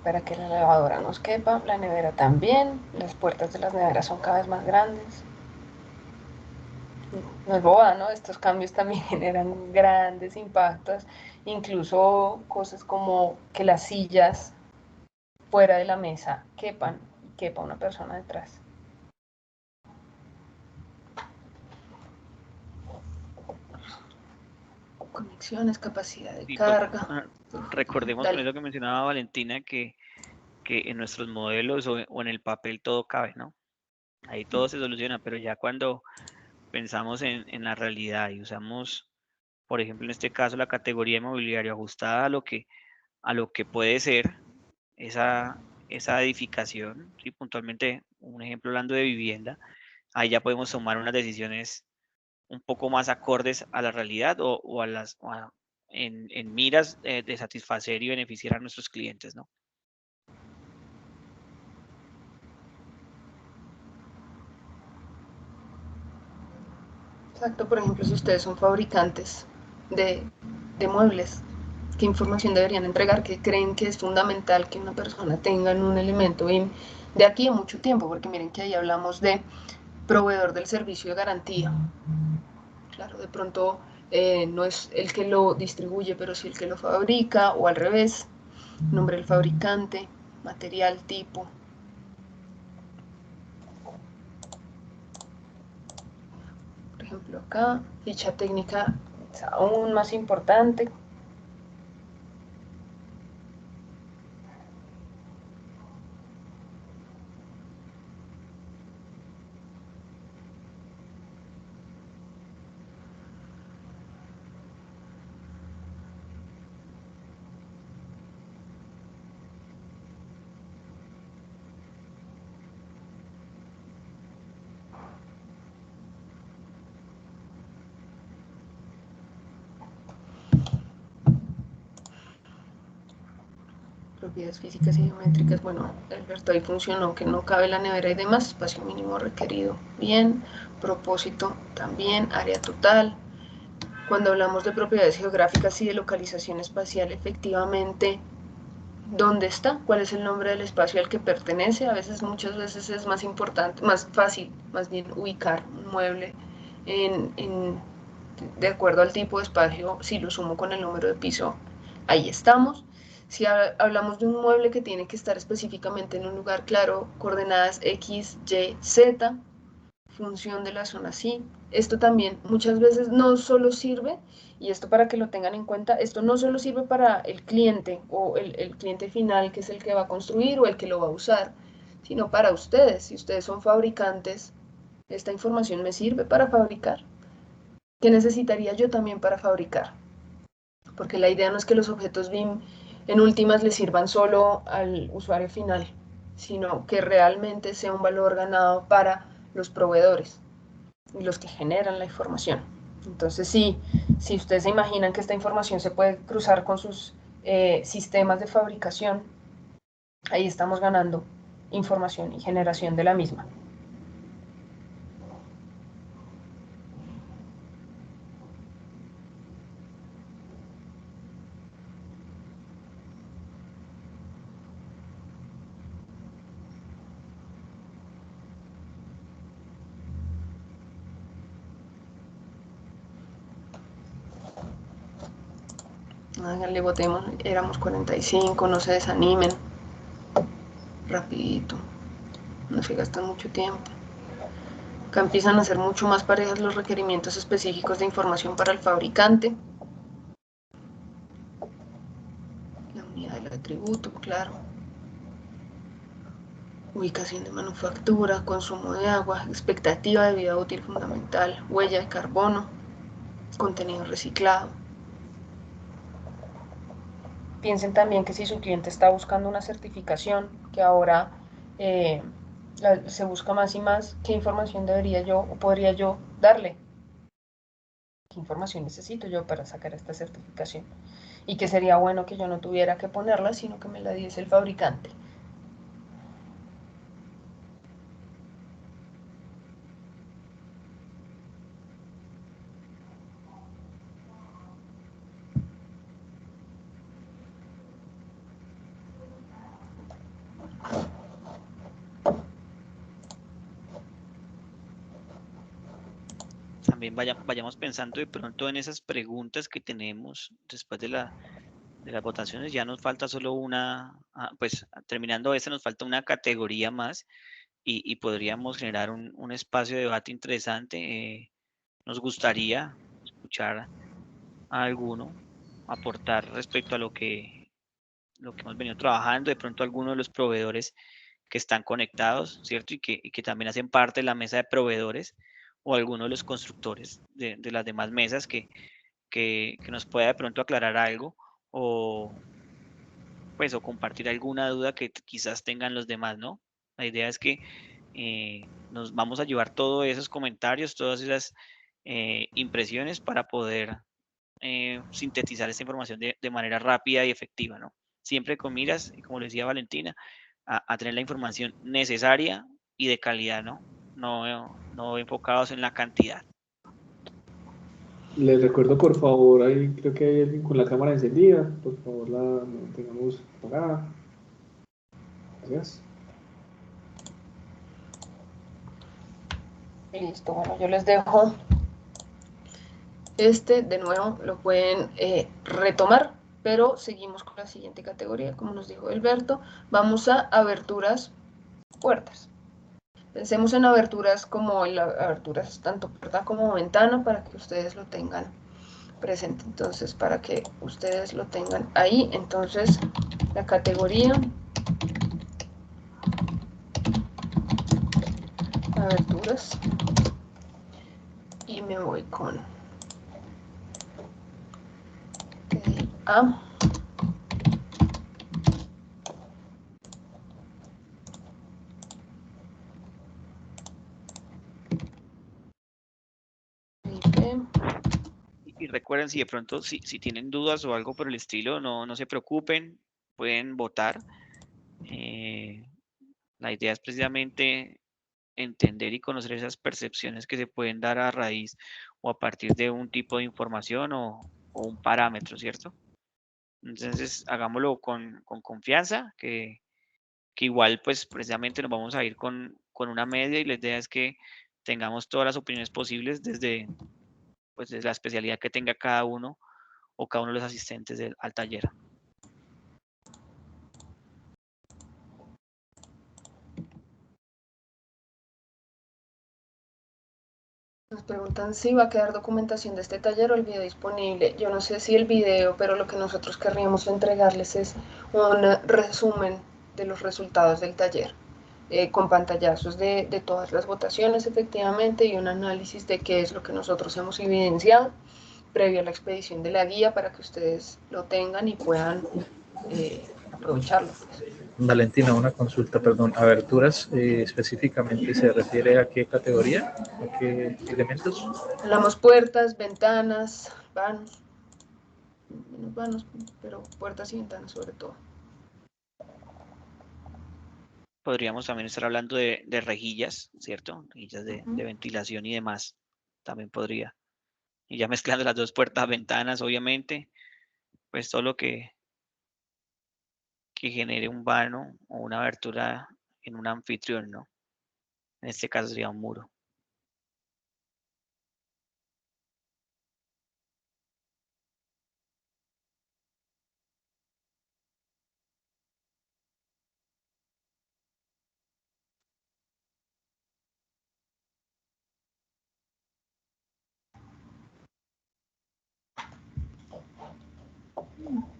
para que la lavadora nos quepa, la nevera también, las puertas de las neveras son cada vez más grandes. No es boba, ¿no? Estos cambios también generan grandes impactos, incluso cosas como que las sillas fuera de la mesa quepa una persona detrás. Conexiones, capacidad de carga. Recordemos con eso que mencionaba Valentina, que en nuestros modelos o en el papel todo cabe, ¿no? Ahí todo se soluciona, pero ya cuando pensamos en la realidad y usamos, por ejemplo, en este caso, la categoría de mobiliario ajustada a lo que puede ser esa edificación, y puntualmente, un ejemplo hablando de vivienda, ahí ya podemos tomar unas decisiones un poco más acordes a la realidad o en miras de satisfacer y beneficiar a nuestros clientes, ¿no? Exacto, por ejemplo, si ustedes son fabricantes de muebles, ¿qué información deberían entregar? ¿Qué creen que es fundamental que una persona tenga en un elemento BIM de aquí a mucho tiempo? Porque miren que ahí hablamos de proveedor del servicio de garantía. Claro, de pronto no es el que lo distribuye, pero sí el que lo fabrica, o al revés, nombre del fabricante, material, tipo. Por ejemplo, acá, ficha técnica es aún más importante. Propiedades físicas y geométricas, bueno, Alberto ahí funcionó, que no cabe la nevera y demás, espacio mínimo requerido, bien, propósito también, área total. Cuando hablamos de propiedades geográficas y de localización espacial, efectivamente, ¿dónde está? ¿Cuál es el nombre del espacio al que pertenece? A veces, muchas veces es más importante, más fácil, más bien ubicar un mueble de acuerdo al tipo de espacio, si lo sumo con el número de piso, ahí estamos. Si hablamos de un mueble que tiene que estar específicamente en un lugar claro, coordenadas X, Y, Z, función de la zona sí, esto también muchas veces no solo sirve, y esto para que lo tengan en cuenta, esto no solo sirve para el cliente o el cliente final, que es el que va a construir o el que lo va a usar, sino para ustedes. Si ustedes son fabricantes, esta información me sirve para fabricar. ¿Qué necesitaría yo también para fabricar? Porque la idea no es que los objetos BIM en últimas le sirvan solo al usuario final, sino que realmente sea un valor ganado para los proveedores y los que generan la información. Entonces, sí, si ustedes se imaginan que esta información se puede cruzar con sus sistemas de fabricación, ahí estamos ganando información y generación de la misma. Háganle, votemos, éramos 45, no se desanimen. Rapidito, no se gastan mucho tiempo. Acá empiezan a ser mucho más parejas los requerimientos específicos de información para el fabricante. La unidad del atributo, claro. Ubicación de manufactura, consumo de agua, expectativa de vida útil fundamental, huella de carbono, contenido reciclado. Piensen también que si su cliente está buscando una certificación, que ahora se busca más y más, ¿qué información debería yo o podría yo darle? ¿Qué información necesito yo para sacar esta certificación? Y que sería bueno que yo no tuviera que ponerla, sino que me la diese el fabricante. También vayamos pensando de pronto en esas preguntas que tenemos después de las votaciones. Ya nos falta solo una, pues terminando esta nos falta una categoría más y podríamos generar un espacio de debate interesante. Nos gustaría escuchar a alguno aportar respecto a lo que hemos venido trabajando, de pronto algunos de los proveedores que están conectados, ¿cierto? Y que también hacen parte de la mesa de proveedores o algunos de los constructores de las demás mesas que nos pueda de pronto aclarar algo o pues o compartir alguna duda que quizás tengan los demás, ¿no? La idea es que nos vamos a llevar todos esos comentarios, todas esas impresiones para poder sintetizar esta información de manera rápida y efectiva, ¿no? Siempre con miras, y como le decía Valentina, a tener la información necesaria y de calidad, ¿no? No enfocados en la cantidad. Les recuerdo, por favor, ahí creo que hay alguien con la cámara encendida. Por favor, la mantengamos apagada. Gracias. Listo, bueno, yo les dejo. De nuevo lo pueden retomar, pero seguimos con la siguiente categoría, como nos dijo Alberto. Vamos a aberturas, puertas. Pensemos en aberturas como aberturas tanto puerta como ventana para que ustedes lo tengan presente. Entonces, para que ustedes lo tengan ahí, entonces la categoría aberturas y me voy con A. Y recuerden, si de pronto, si tienen dudas o algo por el estilo, no se preocupen, pueden votar. La idea es precisamente entender y conocer esas percepciones que se pueden dar a raíz o a partir de un tipo de información o un parámetro, ¿cierto? Entonces, hagámoslo con confianza, que igual, pues, precisamente nos vamos a ir con una media y la idea es que tengamos todas las opiniones posibles desde, pues, desde la especialidad que tenga cada uno o cada uno de los asistentes al taller. Nos preguntan si va a quedar documentación de este taller o el video disponible. Yo no sé si el video, pero lo que nosotros querríamos entregarles es un resumen de los resultados del taller, con pantallazos de todas las votaciones efectivamente y un análisis de qué es lo que nosotros hemos evidenciado previo a la expedición de la guía para que ustedes lo tengan y puedan aprovecharlo. Valentina, una consulta, perdón. Aberturas específicamente se refiere a qué categoría, a qué elementos. Hablamos puertas, ventanas, vanos, menos vanos, pero puertas y ventanas sobre todo. Podríamos también estar hablando de rejillas, ¿cierto? Rejillas de ventilación y demás. También podría. Y ya mezclando las dos puertas, ventanas, obviamente, pues todo lo que genere un vano o una abertura en un anfitrión, ¿no? En este caso sería un muro.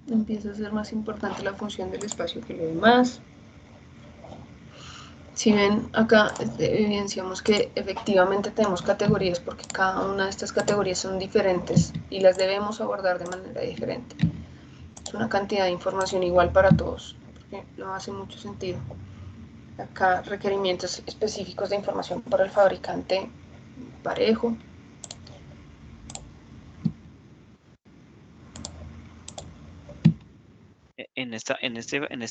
Empieza a ser más importante la función del espacio que lo demás. Si ven acá evidenciamos que efectivamente tenemos categorías porque cada una de estas categorías son diferentes y las debemos abordar de manera diferente. Es una cantidad de información igual para todos, porque no hace mucho sentido. Acá requerimientos específicos de información para el fabricante parejo. En esta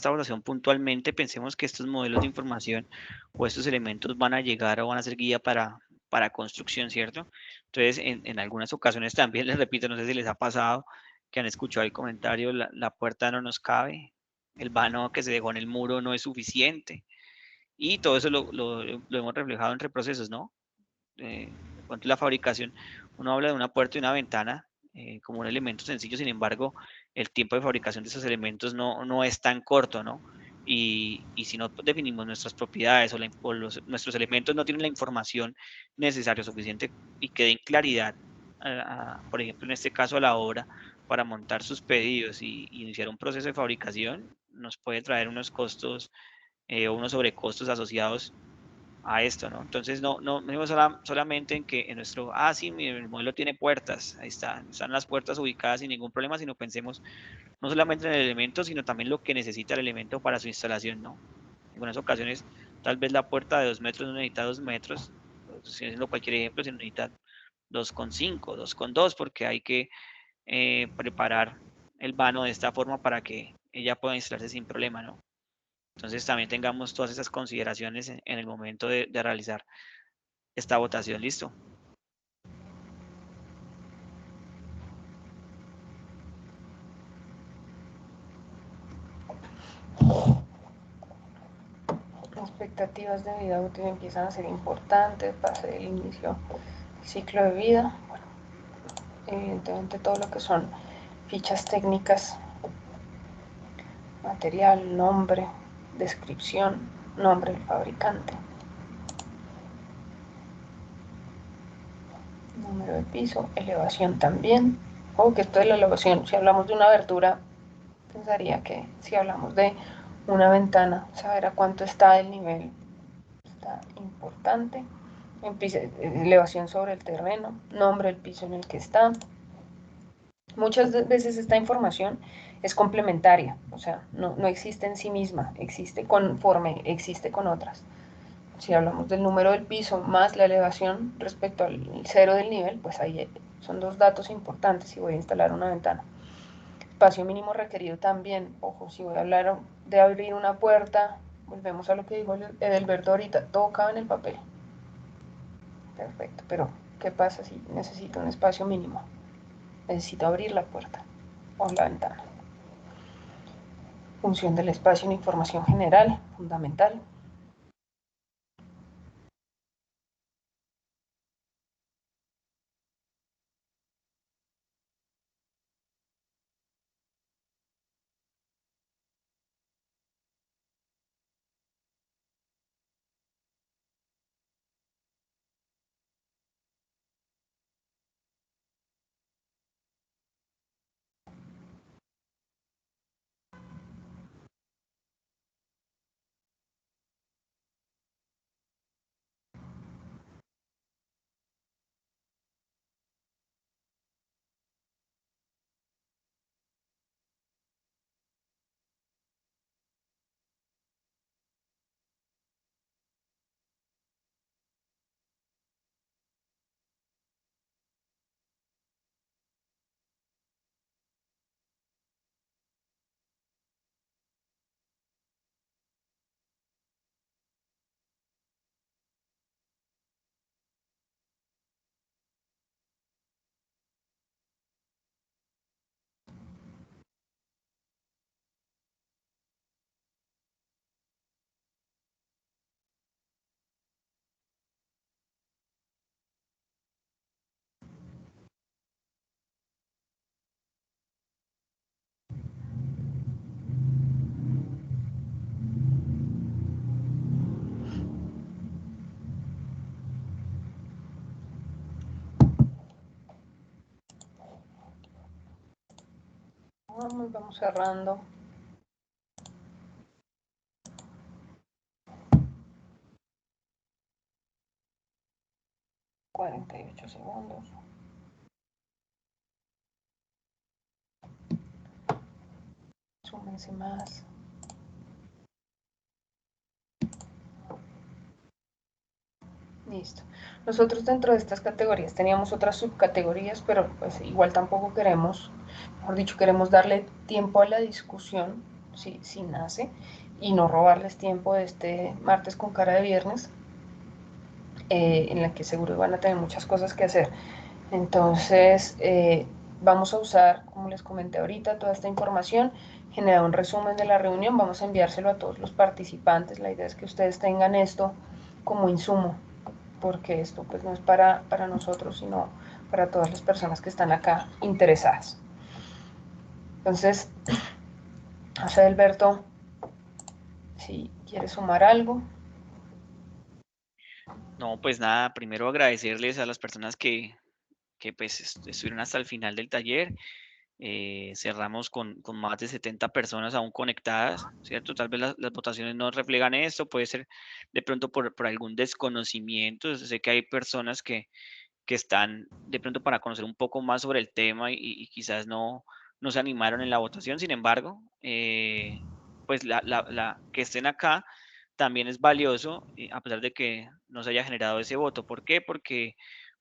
evaluación puntualmente pensemos que estos modelos de información o estos elementos van a llegar o van a ser guía para construcción, ¿cierto? Entonces, en algunas ocasiones también, les repito, no sé si les ha pasado que han escuchado el comentario, la puerta no nos cabe, el vano que se dejó en el muro no es suficiente. Y todo eso lo hemos reflejado entre procesos, ¿no? En cuanto a la fabricación, uno habla de una puerta y una ventana como un elemento sencillo, sin embargo, el tiempo de fabricación de esos elementos no es tan corto, ¿no? Y si no definimos nuestras propiedades o nuestros elementos no tienen la información necesaria, suficiente y que den claridad, por ejemplo, en este caso a la obra, para montar sus pedidos y iniciar un proceso de fabricación, nos puede traer unos costos o unos sobrecostos asociados a esto, ¿no? Entonces, no vemos solamente en que en nuestro, sí, el modelo tiene puertas, ahí están las puertas ubicadas sin ningún problema, sino pensemos no solamente en el elemento, sino también lo que necesita el elemento para su instalación, ¿no? En algunas ocasiones, tal vez la puerta de 2 metros no necesita 2 metros, si haciendo cualquier ejemplo, sino necesita 2,5, 2,2, porque hay que preparar el vano de esta forma para que ella pueda instalarse sin problema, ¿no? Entonces también tengamos todas esas consideraciones en el momento de realizar esta votación. ¿Listo? Expectativas de vida útil empiezan a ser importantes para hacer el inicio del ciclo de vida. Bueno, evidentemente todo lo que son fichas técnicas, material, nombre, descripción, nombre del fabricante, número de piso, elevación también. Ojo que esto de la elevación, si hablamos de una abertura, pensaría que si hablamos de una ventana, saber a cuánto está el nivel está importante. Elevación sobre el terreno, nombre del piso en el que está. Muchas veces esta información es complementaria, o sea, no existe en sí misma, existe conforme existe con otras. Si hablamos del número del piso más la elevación respecto al cero del nivel, pues ahí son dos datos importantes si voy a instalar una ventana. Espacio mínimo requerido también, ojo, si voy a hablar de abrir una puerta, volvemos a lo que dijo Edelberto ahorita, todo cabe en el papel. Perfecto, pero ¿qué pasa si necesito un espacio mínimo? Necesito abrir la puerta o la ventana. Función del espacio en información general, fundamental. Vamos cerrando. $48. Súmense más. Listo. Nosotros dentro de estas categorías teníamos otras subcategorías, pero pues igual tampoco queremos, mejor dicho, queremos darle tiempo a la discusión, si nace, y no robarles tiempo de este martes con cara de viernes, en la que seguro van a tener muchas cosas que hacer. Entonces, vamos a usar, como les comenté ahorita, toda esta información, generar un resumen de la reunión, vamos a enviárselo a todos los participantes. La idea es que ustedes tengan esto como insumo, porque esto pues no es para nosotros, sino para todas las personas que están acá interesadas. Entonces, no sé, Alberto, si quieres sumar algo. No, pues nada, primero agradecerles a las personas que pues estuvieron hasta el final del taller. Cerramos con más de 70 personas aún conectadas, ¿cierto? Tal vez las votaciones no reflejan esto, puede ser de pronto por algún desconocimiento. Sé que hay personas que están de pronto para conocer un poco más sobre el tema y quizás no se animaron en la votación. Sin embargo, pues que estén acá también es valioso, a pesar de que no se haya generado ese voto. ¿Por qué? Porque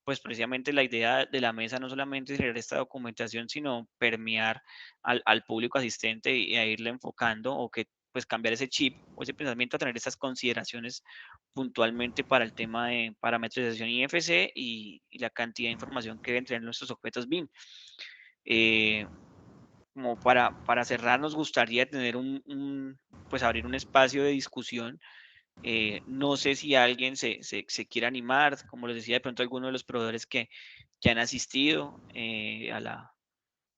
pues precisamente la idea de la mesa no solamente es generar esta documentación, sino permear al público asistente y a irle enfocando, o que pues cambiar ese chip o ese pensamiento a tener estas consideraciones puntualmente para el tema de parametrización IFC y la cantidad de información que deben tener nuestros objetos BIM. Como para cerrar, nos gustaría tener pues abrir un espacio de discusión. No sé si alguien se quiere animar, como les decía, de pronto algunos de los proveedores que han asistido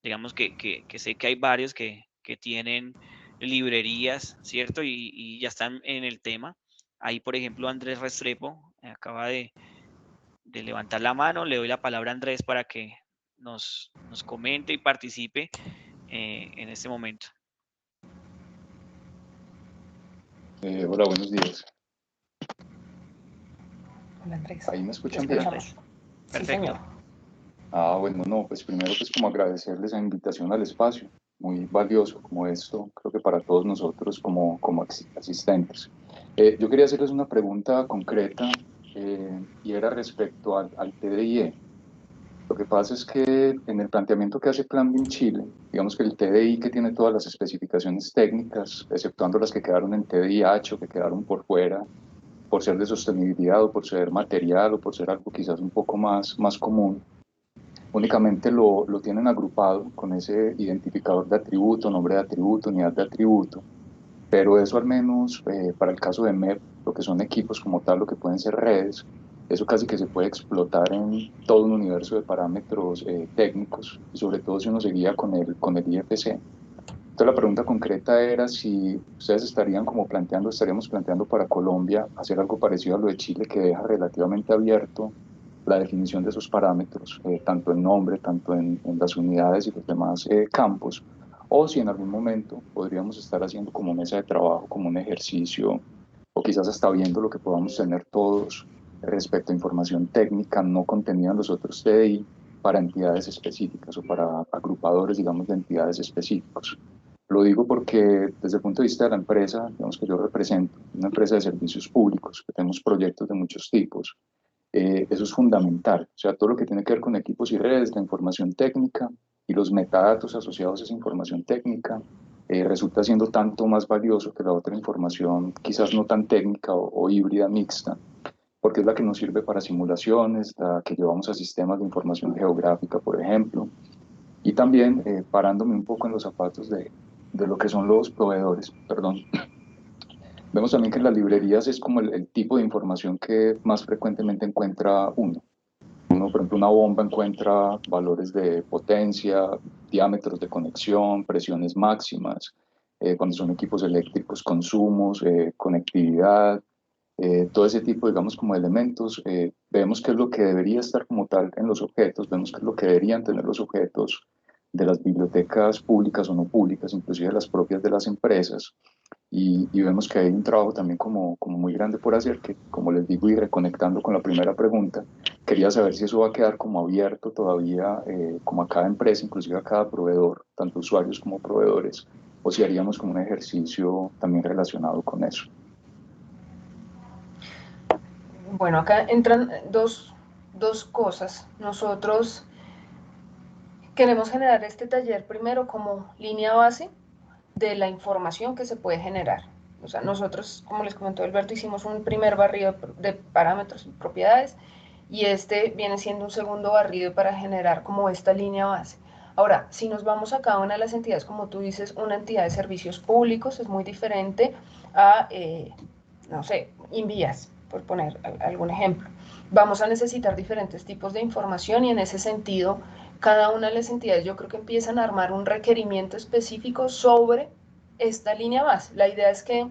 digamos que sé que hay varios que tienen librerías, ¿cierto? Y ya están en el tema. Ahí, por ejemplo, Andrés Restrepo acaba de levantar la mano. Le doy la palabra a Andrés para que nos comente y participe en este momento. Hola, buenos días. Hola, Andrés. ¿Ahí me escuchan Te bien? escuchamos. Sí, Perfecto. señor. Bueno, no, pues primero pues como agradecerles la invitación al espacio, muy valioso como esto, creo que para todos nosotros como asistentes. Yo quería hacerles una pregunta concreta y era respecto al TDIE. Lo que pasa es que en el planteamiento que hace Plan BIM Chile, digamos que el TDI, que tiene todas las especificaciones técnicas, exceptuando las que quedaron en TDIH o que quedaron por fuera, por ser de sostenibilidad o por ser material o por ser algo quizás un poco más común, únicamente lo tienen agrupado con ese identificador de atributo, nombre de atributo, unidad de atributo, pero eso al menos para el caso de MEP, lo que son equipos como tal, lo que pueden ser redes, eso casi que se puede explotar en todo un universo de parámetros técnicos, y sobre todo si uno se guía con el IFC. Entonces la pregunta concreta era si ustedes estaríamos planteando para Colombia hacer algo parecido a lo de Chile, que deja relativamente abierto la definición de esos parámetros, tanto en nombre, tanto en las unidades y los demás campos, o si en algún momento podríamos estar haciendo como mesa de trabajo, como un ejercicio, o quizás hasta viendo lo que podamos tener todos respecto a información técnica no contenida en los otros TDI para entidades específicas o para agrupadores, digamos, de entidades específicos. Lo digo porque desde el punto de vista de la empresa, digamos que yo represento una empresa de servicios públicos, que tenemos proyectos de muchos tipos, eso es fundamental. O sea, todo lo que tiene que ver con equipos y redes, la información técnica y los metadatos asociados a esa información técnica, resulta siendo tanto más valioso que la otra información, quizás no tan técnica o híbrida mixta, porque es la que nos sirve para simulaciones, la que llevamos a sistemas de información geográfica, por ejemplo, y también parándome un poco en los zapatos de lo que son los proveedores, perdón. Vemos también que en las librerías es como el tipo de información que más frecuentemente encuentra uno. Uno, por ejemplo, una bomba encuentra valores de potencia, diámetros de conexión, presiones máximas, cuando son equipos eléctricos, consumos, conectividad, todo ese tipo, digamos, como de elementos. Vemos qué es lo que debería estar como tal en los objetos, vemos qué es lo que deberían tener los objetos de las bibliotecas públicas o no públicas, inclusive las propias de las empresas, y vemos que hay un trabajo también como muy grande por hacer, que como les digo, y reconectando con la primera pregunta, quería saber si eso va a quedar como abierto todavía, como a cada empresa, inclusive a cada proveedor, tanto usuarios como proveedores, o si haríamos como un ejercicio también relacionado con eso. Bueno, acá entran dos cosas. Nosotros queremos generar este taller primero como línea base de la información que se puede generar. O sea, nosotros, como les comentó Alberto, hicimos un primer barrido de parámetros y propiedades, y este viene siendo un segundo barrido para generar como esta línea base. Ahora, si nos vamos a cada una de las entidades, como tú dices, una entidad de servicios públicos es muy diferente a, no sé, Invías, por poner algún ejemplo. Vamos a necesitar diferentes tipos de información, y en ese sentido, cada una de las entidades yo creo que empiezan a armar un requerimiento específico sobre esta línea base. La idea es que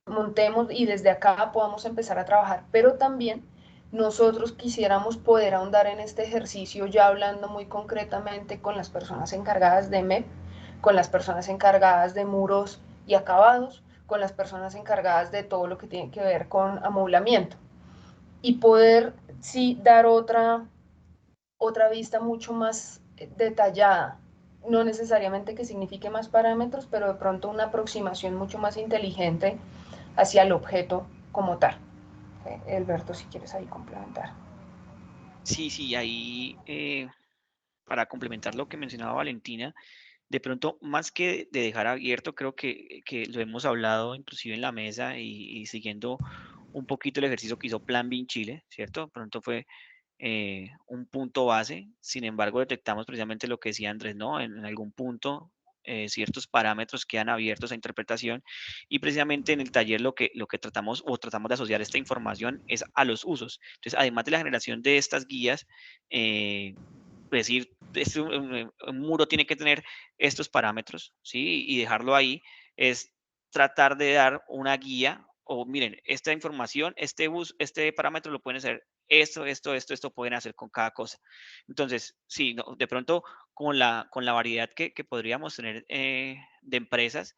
montemos y desde acá podamos empezar a trabajar, pero también nosotros quisiéramos poder ahondar en este ejercicio ya hablando muy concretamente con las personas encargadas de MEP, con las personas encargadas de muros y acabados, con las personas encargadas de todo lo que tiene que ver con amoblamiento, y poder sí dar otra vista mucho más detallada, no necesariamente que signifique más parámetros, pero de pronto una aproximación mucho más inteligente hacia el objeto como tal. Alberto, si quieres ahí complementar. Sí, ahí para complementar lo que mencionaba Valentina, de pronto, más que de dejar abierto, creo que lo hemos hablado inclusive en la mesa y siguiendo un poquito el ejercicio que hizo Plan B en Chile, ¿cierto? De pronto fue un punto base. Sin embargo, detectamos precisamente lo que decía Andrés, ¿no? En algún punto ciertos parámetros quedan abiertos a interpretación, y precisamente en el taller lo que tratamos de asociar esta información es a los usos. Entonces, además de la generación de estas guías, decir, un muro tiene que tener estos parámetros, ¿sí? Y dejarlo ahí es tratar de dar una guía, o miren, esta información, este parámetro lo pueden hacer esto pueden hacer con cada cosa. Entonces, sí, no, de pronto con la variedad que podríamos tener de empresas,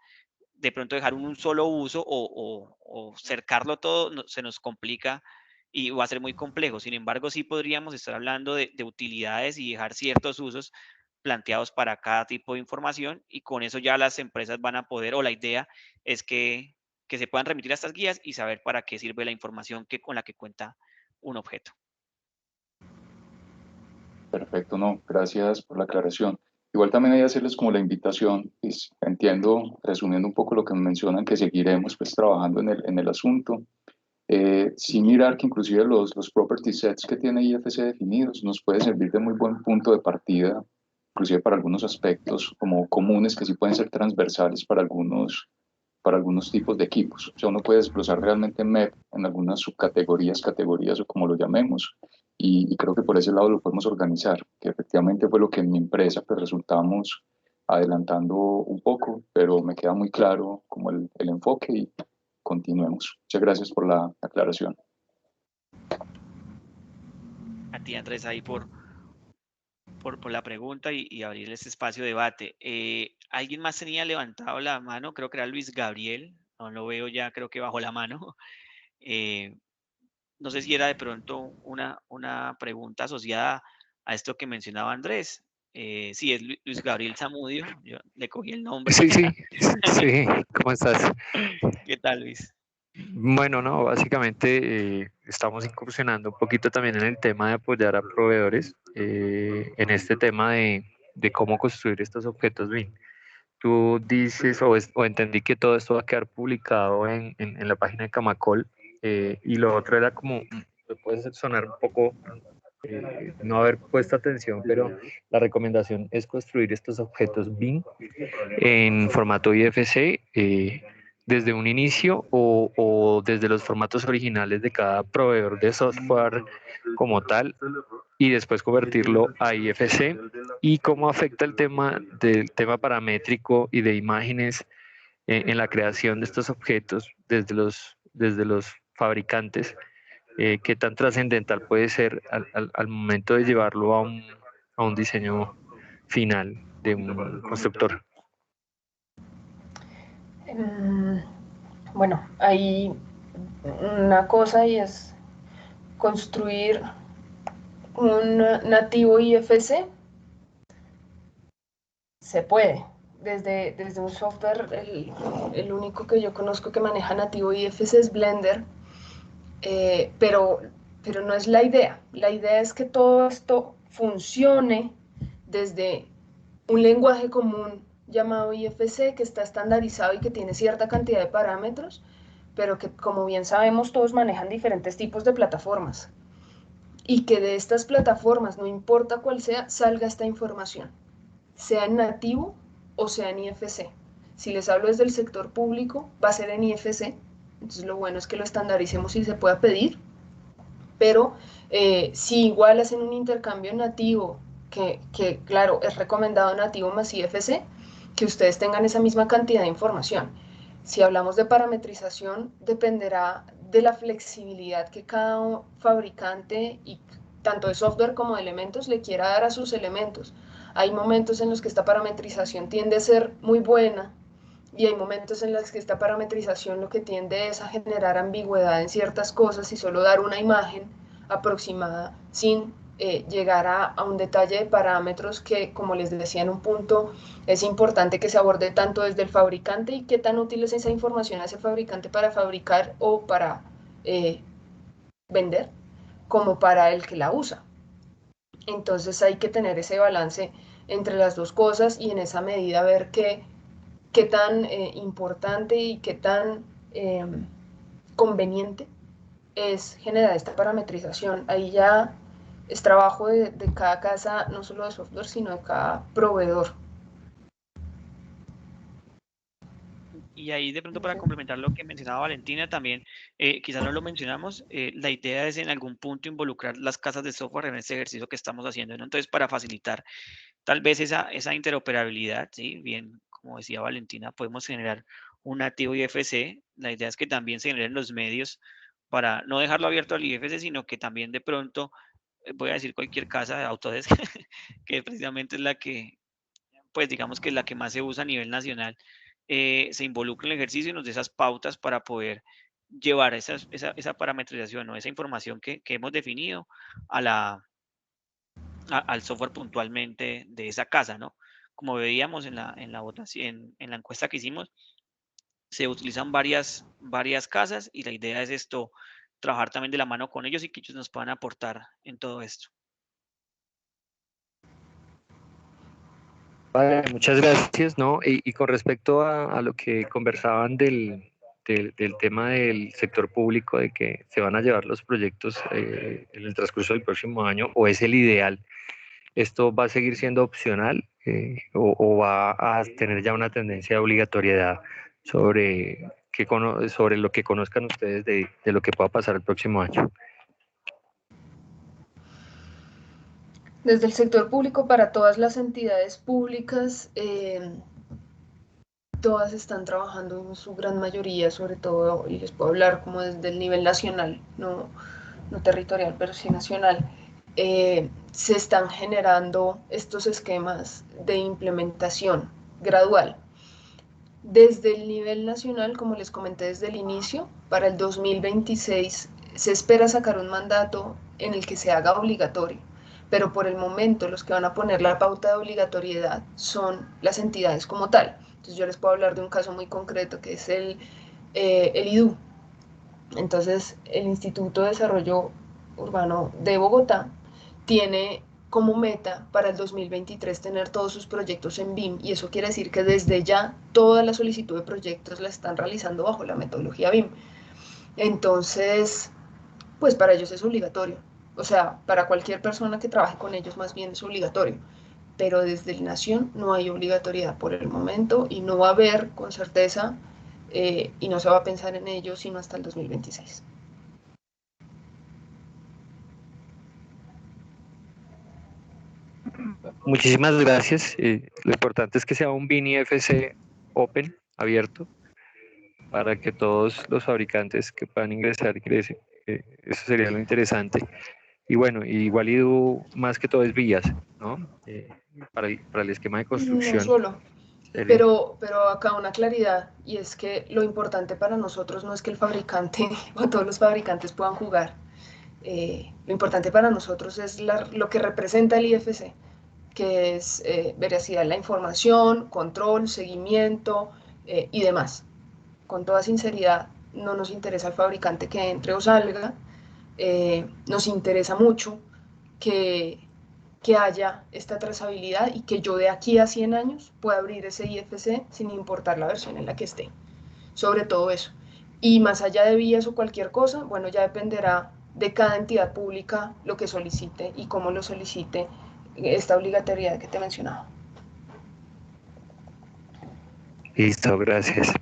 de pronto dejar un solo uso o cercarlo todo se nos complica y va a ser muy complejo. Sin embargo, sí podríamos estar hablando de utilidades y dejar ciertos usos planteados para cada tipo de información, y con eso ya las empresas van a poder, o la idea es que se puedan remitir a estas guías y saber para qué sirve la información con la que cuenta un objeto. Perfecto, no, gracias por la aclaración. Igual también hay que hacerles como la invitación, pues, entiendo, resumiendo un poco lo que mencionan, que seguiremos pues trabajando en el asunto, sin mirar que inclusive los property sets que tiene IFC definidos nos puede servir de muy buen punto de partida, inclusive para algunos aspectos como comunes que sí pueden ser transversales para algunos tipos de equipos. O sea, uno puede desglosar realmente MEP en algunas subcategorías, categorías o como lo llamemos, y creo que por ese lado lo podemos organizar, que efectivamente fue lo que en mi empresa pues resultamos adelantando un poco, pero me queda muy claro como el enfoque, y continuemos. Muchas gracias por la aclaración. A ti, Andrés, ahí por la pregunta y abrir este espacio de debate. ¿Alguien más tenía levantado la mano? Creo que era Luis Gabriel. No lo veo ya, creo que bajó la mano. No sé si era de pronto una pregunta asociada a esto que mencionaba Andrés. Sí, es Luis Gabriel Zamudio. Yo le cogí el nombre. Sí, ¿cómo estás? ¿Qué tal, Luis? Bueno, no, básicamente estamos incursionando un poquito también en el tema de apoyar a proveedores en este tema de cómo construir estos objetos BIM. Tú dices, o entendí que todo esto va a quedar publicado en la página de Camacol, y lo otro era como, puede sonar un poco no haber puesto atención, pero la recomendación es construir estos objetos BIM en formato IFC desde un inicio o desde los formatos originales de cada proveedor de software como tal, y después convertirlo a IFC, y cómo afecta el tema del tema paramétrico y de imágenes en la creación de estos objetos desde los fabricantes, qué tan trascendental puede ser al momento de llevarlo a un diseño final. un constructor? Bueno, hay una cosa y es construir un nativo IFC. Se puede. Desde un software, el único que yo conozco que maneja nativo IFC es Blender, pero no es la idea. La idea es que todo esto funcione desde un lenguaje común llamado IFC que está estandarizado y que tiene cierta cantidad de parámetros, pero que, como bien sabemos, todos manejan diferentes tipos de plataformas. Y que de estas plataformas, no importa cuál sea, salga esta información, sea en nativo o sea en IFC. Si les hablo desde el sector público, va a ser en IFC. Entonces lo bueno es que lo estandaricemos y se pueda pedir. Pero si igual hacen un intercambio nativo, que claro, es recomendado nativo más IFC, que ustedes tengan esa misma cantidad de información. Si hablamos de parametrización, dependerá de la flexibilidad que cada fabricante, y tanto de software como de elementos, le quiera dar a sus elementos. Hay momentos en los que esta parametrización tiende a ser muy buena y hay momentos en los que esta parametrización lo que tiende es a generar ambigüedad en ciertas cosas y solo dar una imagen aproximada sin llegar a un detalle de parámetros que, como les decía en un punto, es importante que se aborde tanto desde el fabricante y qué tan útil es esa información a ese fabricante para fabricar o para vender, como para el que la usa. Entonces hay que tener ese balance entre las dos cosas y en esa medida ver qué tan importante y qué tan conveniente es generar esta parametrización. Ahí ya es trabajo de cada casa, no solo de software, sino de cada proveedor. Y ahí de pronto para complementar lo que mencionaba Valentina también, quizás no lo mencionamos, la idea es en algún punto involucrar las casas de software en este ejercicio que estamos haciendo, ¿no? Entonces, para facilitar tal vez esa interoperabilidad, ¿sí? Bien, como decía Valentina, podemos generar un nativo IFC. La idea es que también se generen los medios para no dejarlo abierto al IFC, sino que también de pronto, voy a decir cualquier casa de Autodesk, que precisamente es la que, pues digamos que es la que más se usa a nivel nacional, se involucre en el ejercicio y nos dé esas pautas para poder llevar esa parametrización o esa información que hemos definido al software puntualmente de esa casa, ¿no? Como veíamos en la votación, en la encuesta que hicimos, se utilizan varias casas y la idea es esto, trabajar también de la mano con ellos y que ellos nos puedan aportar en todo esto. Vale, muchas gracias, ¿no? Y con respecto a lo que conversaban del tema del sector público, de que se van a llevar los proyectos en el transcurso del próximo año, o es el ideal, ¿esto va a seguir siendo opcional o va a tener ya una tendencia de obligatoriedad sobre lo que conozcan ustedes de lo que pueda pasar el próximo año? Desde el sector público, para todas las entidades públicas, todas están trabajando en su gran mayoría, sobre todo, y les puedo hablar como desde el nivel nacional, no territorial, pero sí nacional, se están generando estos esquemas de implementación gradual. Desde el nivel nacional, como les comenté desde el inicio, para el 2026 se espera sacar un mandato en el que se haga obligatorio, pero por el momento los que van a poner la pauta de obligatoriedad son las entidades como tal. Entonces yo les puedo hablar de un caso muy concreto que es el IDU. Entonces el Instituto de Desarrollo Urbano de Bogotá tiene como meta para el 2023 tener todos sus proyectos en BIM, y eso quiere decir que desde ya toda la solicitud de proyectos la están realizando bajo la metodología BIM. Entonces, pues para ellos es obligatorio. O sea, para cualquier persona que trabaje con ellos más bien es obligatorio. Pero desde el Nación no hay obligatoriedad por el momento y no va a haber con certeza y no se va a pensar en ello sino hasta el 2026. Muchísimas gracias. Lo importante es que sea un BIM IFC open, abierto, para que todos los fabricantes que puedan ingresar ingresen. Eso sería lo interesante. Y bueno, igual IDU más que todo es vías, ¿no? Para el esquema de No construcción. solo. sería- Pero acá una claridad, y es que lo importante para nosotros no es que el fabricante o todos los fabricantes puedan jugar. Lo importante para nosotros es lo que representa el IFC, que es veracidad de la información, control, seguimiento y demás. Con toda sinceridad, no nos interesa el fabricante que entre o salga, nos interesa mucho que haya esta trazabilidad y que yo de aquí a 100 años pueda abrir ese IFC sin importar la versión en la que esté. Sobre todo eso. Y más allá de vías o cualquier cosa, bueno, ya dependerá de cada entidad pública lo que solicite y cómo lo solicite esta obligatoriedad que te mencionaba. Listo, gracias.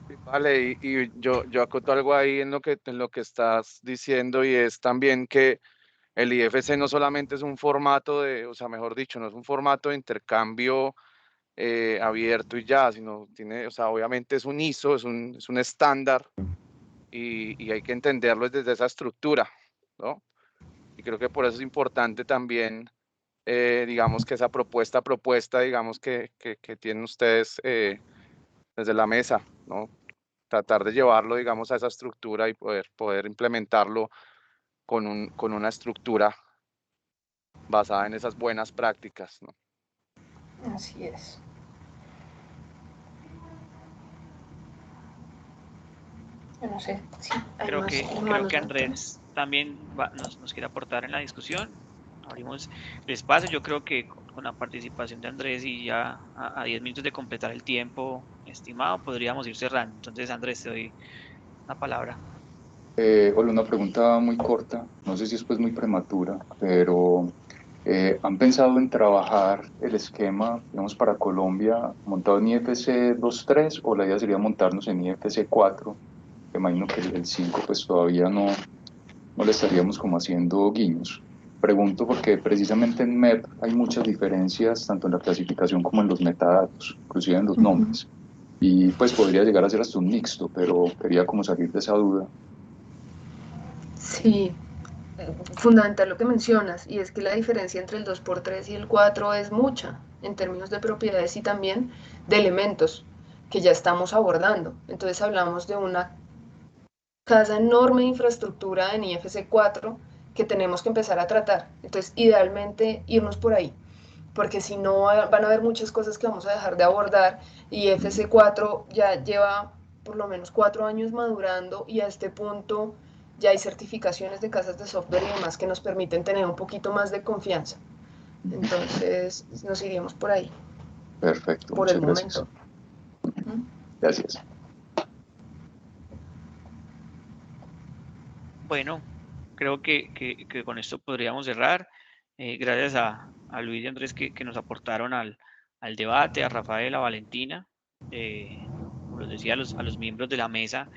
Sí, vale, y yo acoto algo ahí en lo que estás diciendo, y es también que el IFC no solamente es un formato o sea, mejor dicho, no es un formato de intercambio abierto y ya, sino tiene, o sea, obviamente es un ISO, es un estándar, y hay que entenderlo desde esa estructura, ¿no? Y creo que por eso es importante también, digamos, que esa propuesta, digamos, que tienen ustedes desde la mesa, ¿no? Tratar de llevarlo, digamos, a esa estructura y poder implementarlo con una estructura basada en esas buenas prácticas, ¿no? Así es. Yo no sé si hay Creo más que hermanos. Andrés también nos quiere aportar en la discusión. Abrimos el espacio. Yo creo que con la participación de Andrés y ya a 10 minutos de completar el tiempo estimado, podríamos ir cerrando. Entonces, Andrés, te doy la palabra. Hola, una pregunta muy corta, no sé si es pues muy prematura, pero ¿han pensado en trabajar el esquema, digamos, para Colombia montado en IFC 2.3 o la idea sería montarnos en IFC 4? Me imagino que el 5 pues todavía no le estaríamos como haciendo guiños. Pregunto porque precisamente en MEP hay muchas diferencias tanto en la clasificación como en los metadatos, inclusive en los nombres. Y pues podría llegar a ser hasta un mixto, pero quería como salir de esa duda. Sí, fundamental lo que mencionas, y es que la diferencia entre el 2x3 y el 4 es mucha en términos de propiedades y también de elementos que ya estamos abordando. Entonces hablamos de una casa enorme de infraestructura en IFC 4 que tenemos que empezar a tratar. Entonces, idealmente irnos por ahí, porque si no van a haber muchas cosas que vamos a dejar de abordar, y IFC 4 ya lleva por lo menos 4 años madurando, y a este punto ya hay certificaciones de casas de software y demás que nos permiten tener un poquito más de confianza. Entonces nos iríamos por ahí, Perfecto, por muchas el gracias. momento. Gracias. Bueno, creo que con esto podríamos cerrar. Gracias a Luis y Andrés que nos aportaron al debate, a Rafael, a Valentina, como les decía, a los miembros de la mesa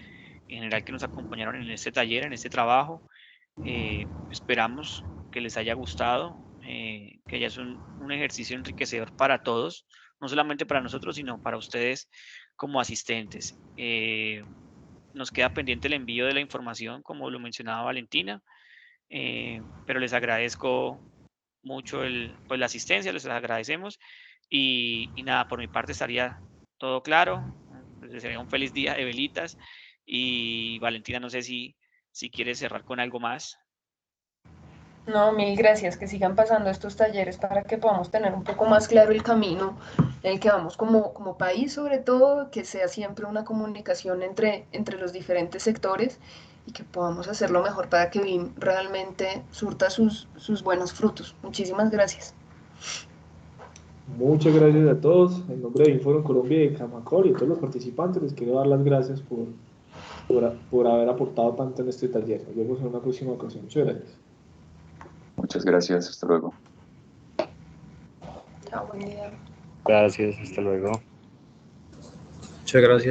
en general que nos acompañaron en este taller, en este trabajo. Esperamos que les haya gustado, que haya sido un ejercicio enriquecedor para todos, no solamente para nosotros, sino para ustedes como asistentes. Nos queda pendiente el envío de la información, como lo mencionaba Valentina, pero les agradezco mucho pues, la asistencia, les agradecemos. Y nada, por mi parte estaría todo claro. Les desearía un feliz día de velitas. Y Valentina, no sé si quieres cerrar con algo más. No, mil gracias, que sigan pasando estos talleres para que podamos tener un poco más claro el camino en el que vamos como país, sobre todo, que sea siempre una comunicación entre los diferentes sectores y que podamos hacerlo mejor para que BIM realmente surta sus buenos frutos. Muchísimas gracias. Muchas gracias a todos. En nombre de Inforum Colombia y de Camacol y a todos los participantes, les quiero dar las gracias por haber aportado tanto en este taller. Nos vemos en una próxima ocasión. Muchas gracias. Muchas gracias, hasta luego. Chao, buen día. Gracias, hasta luego. Muchas gracias.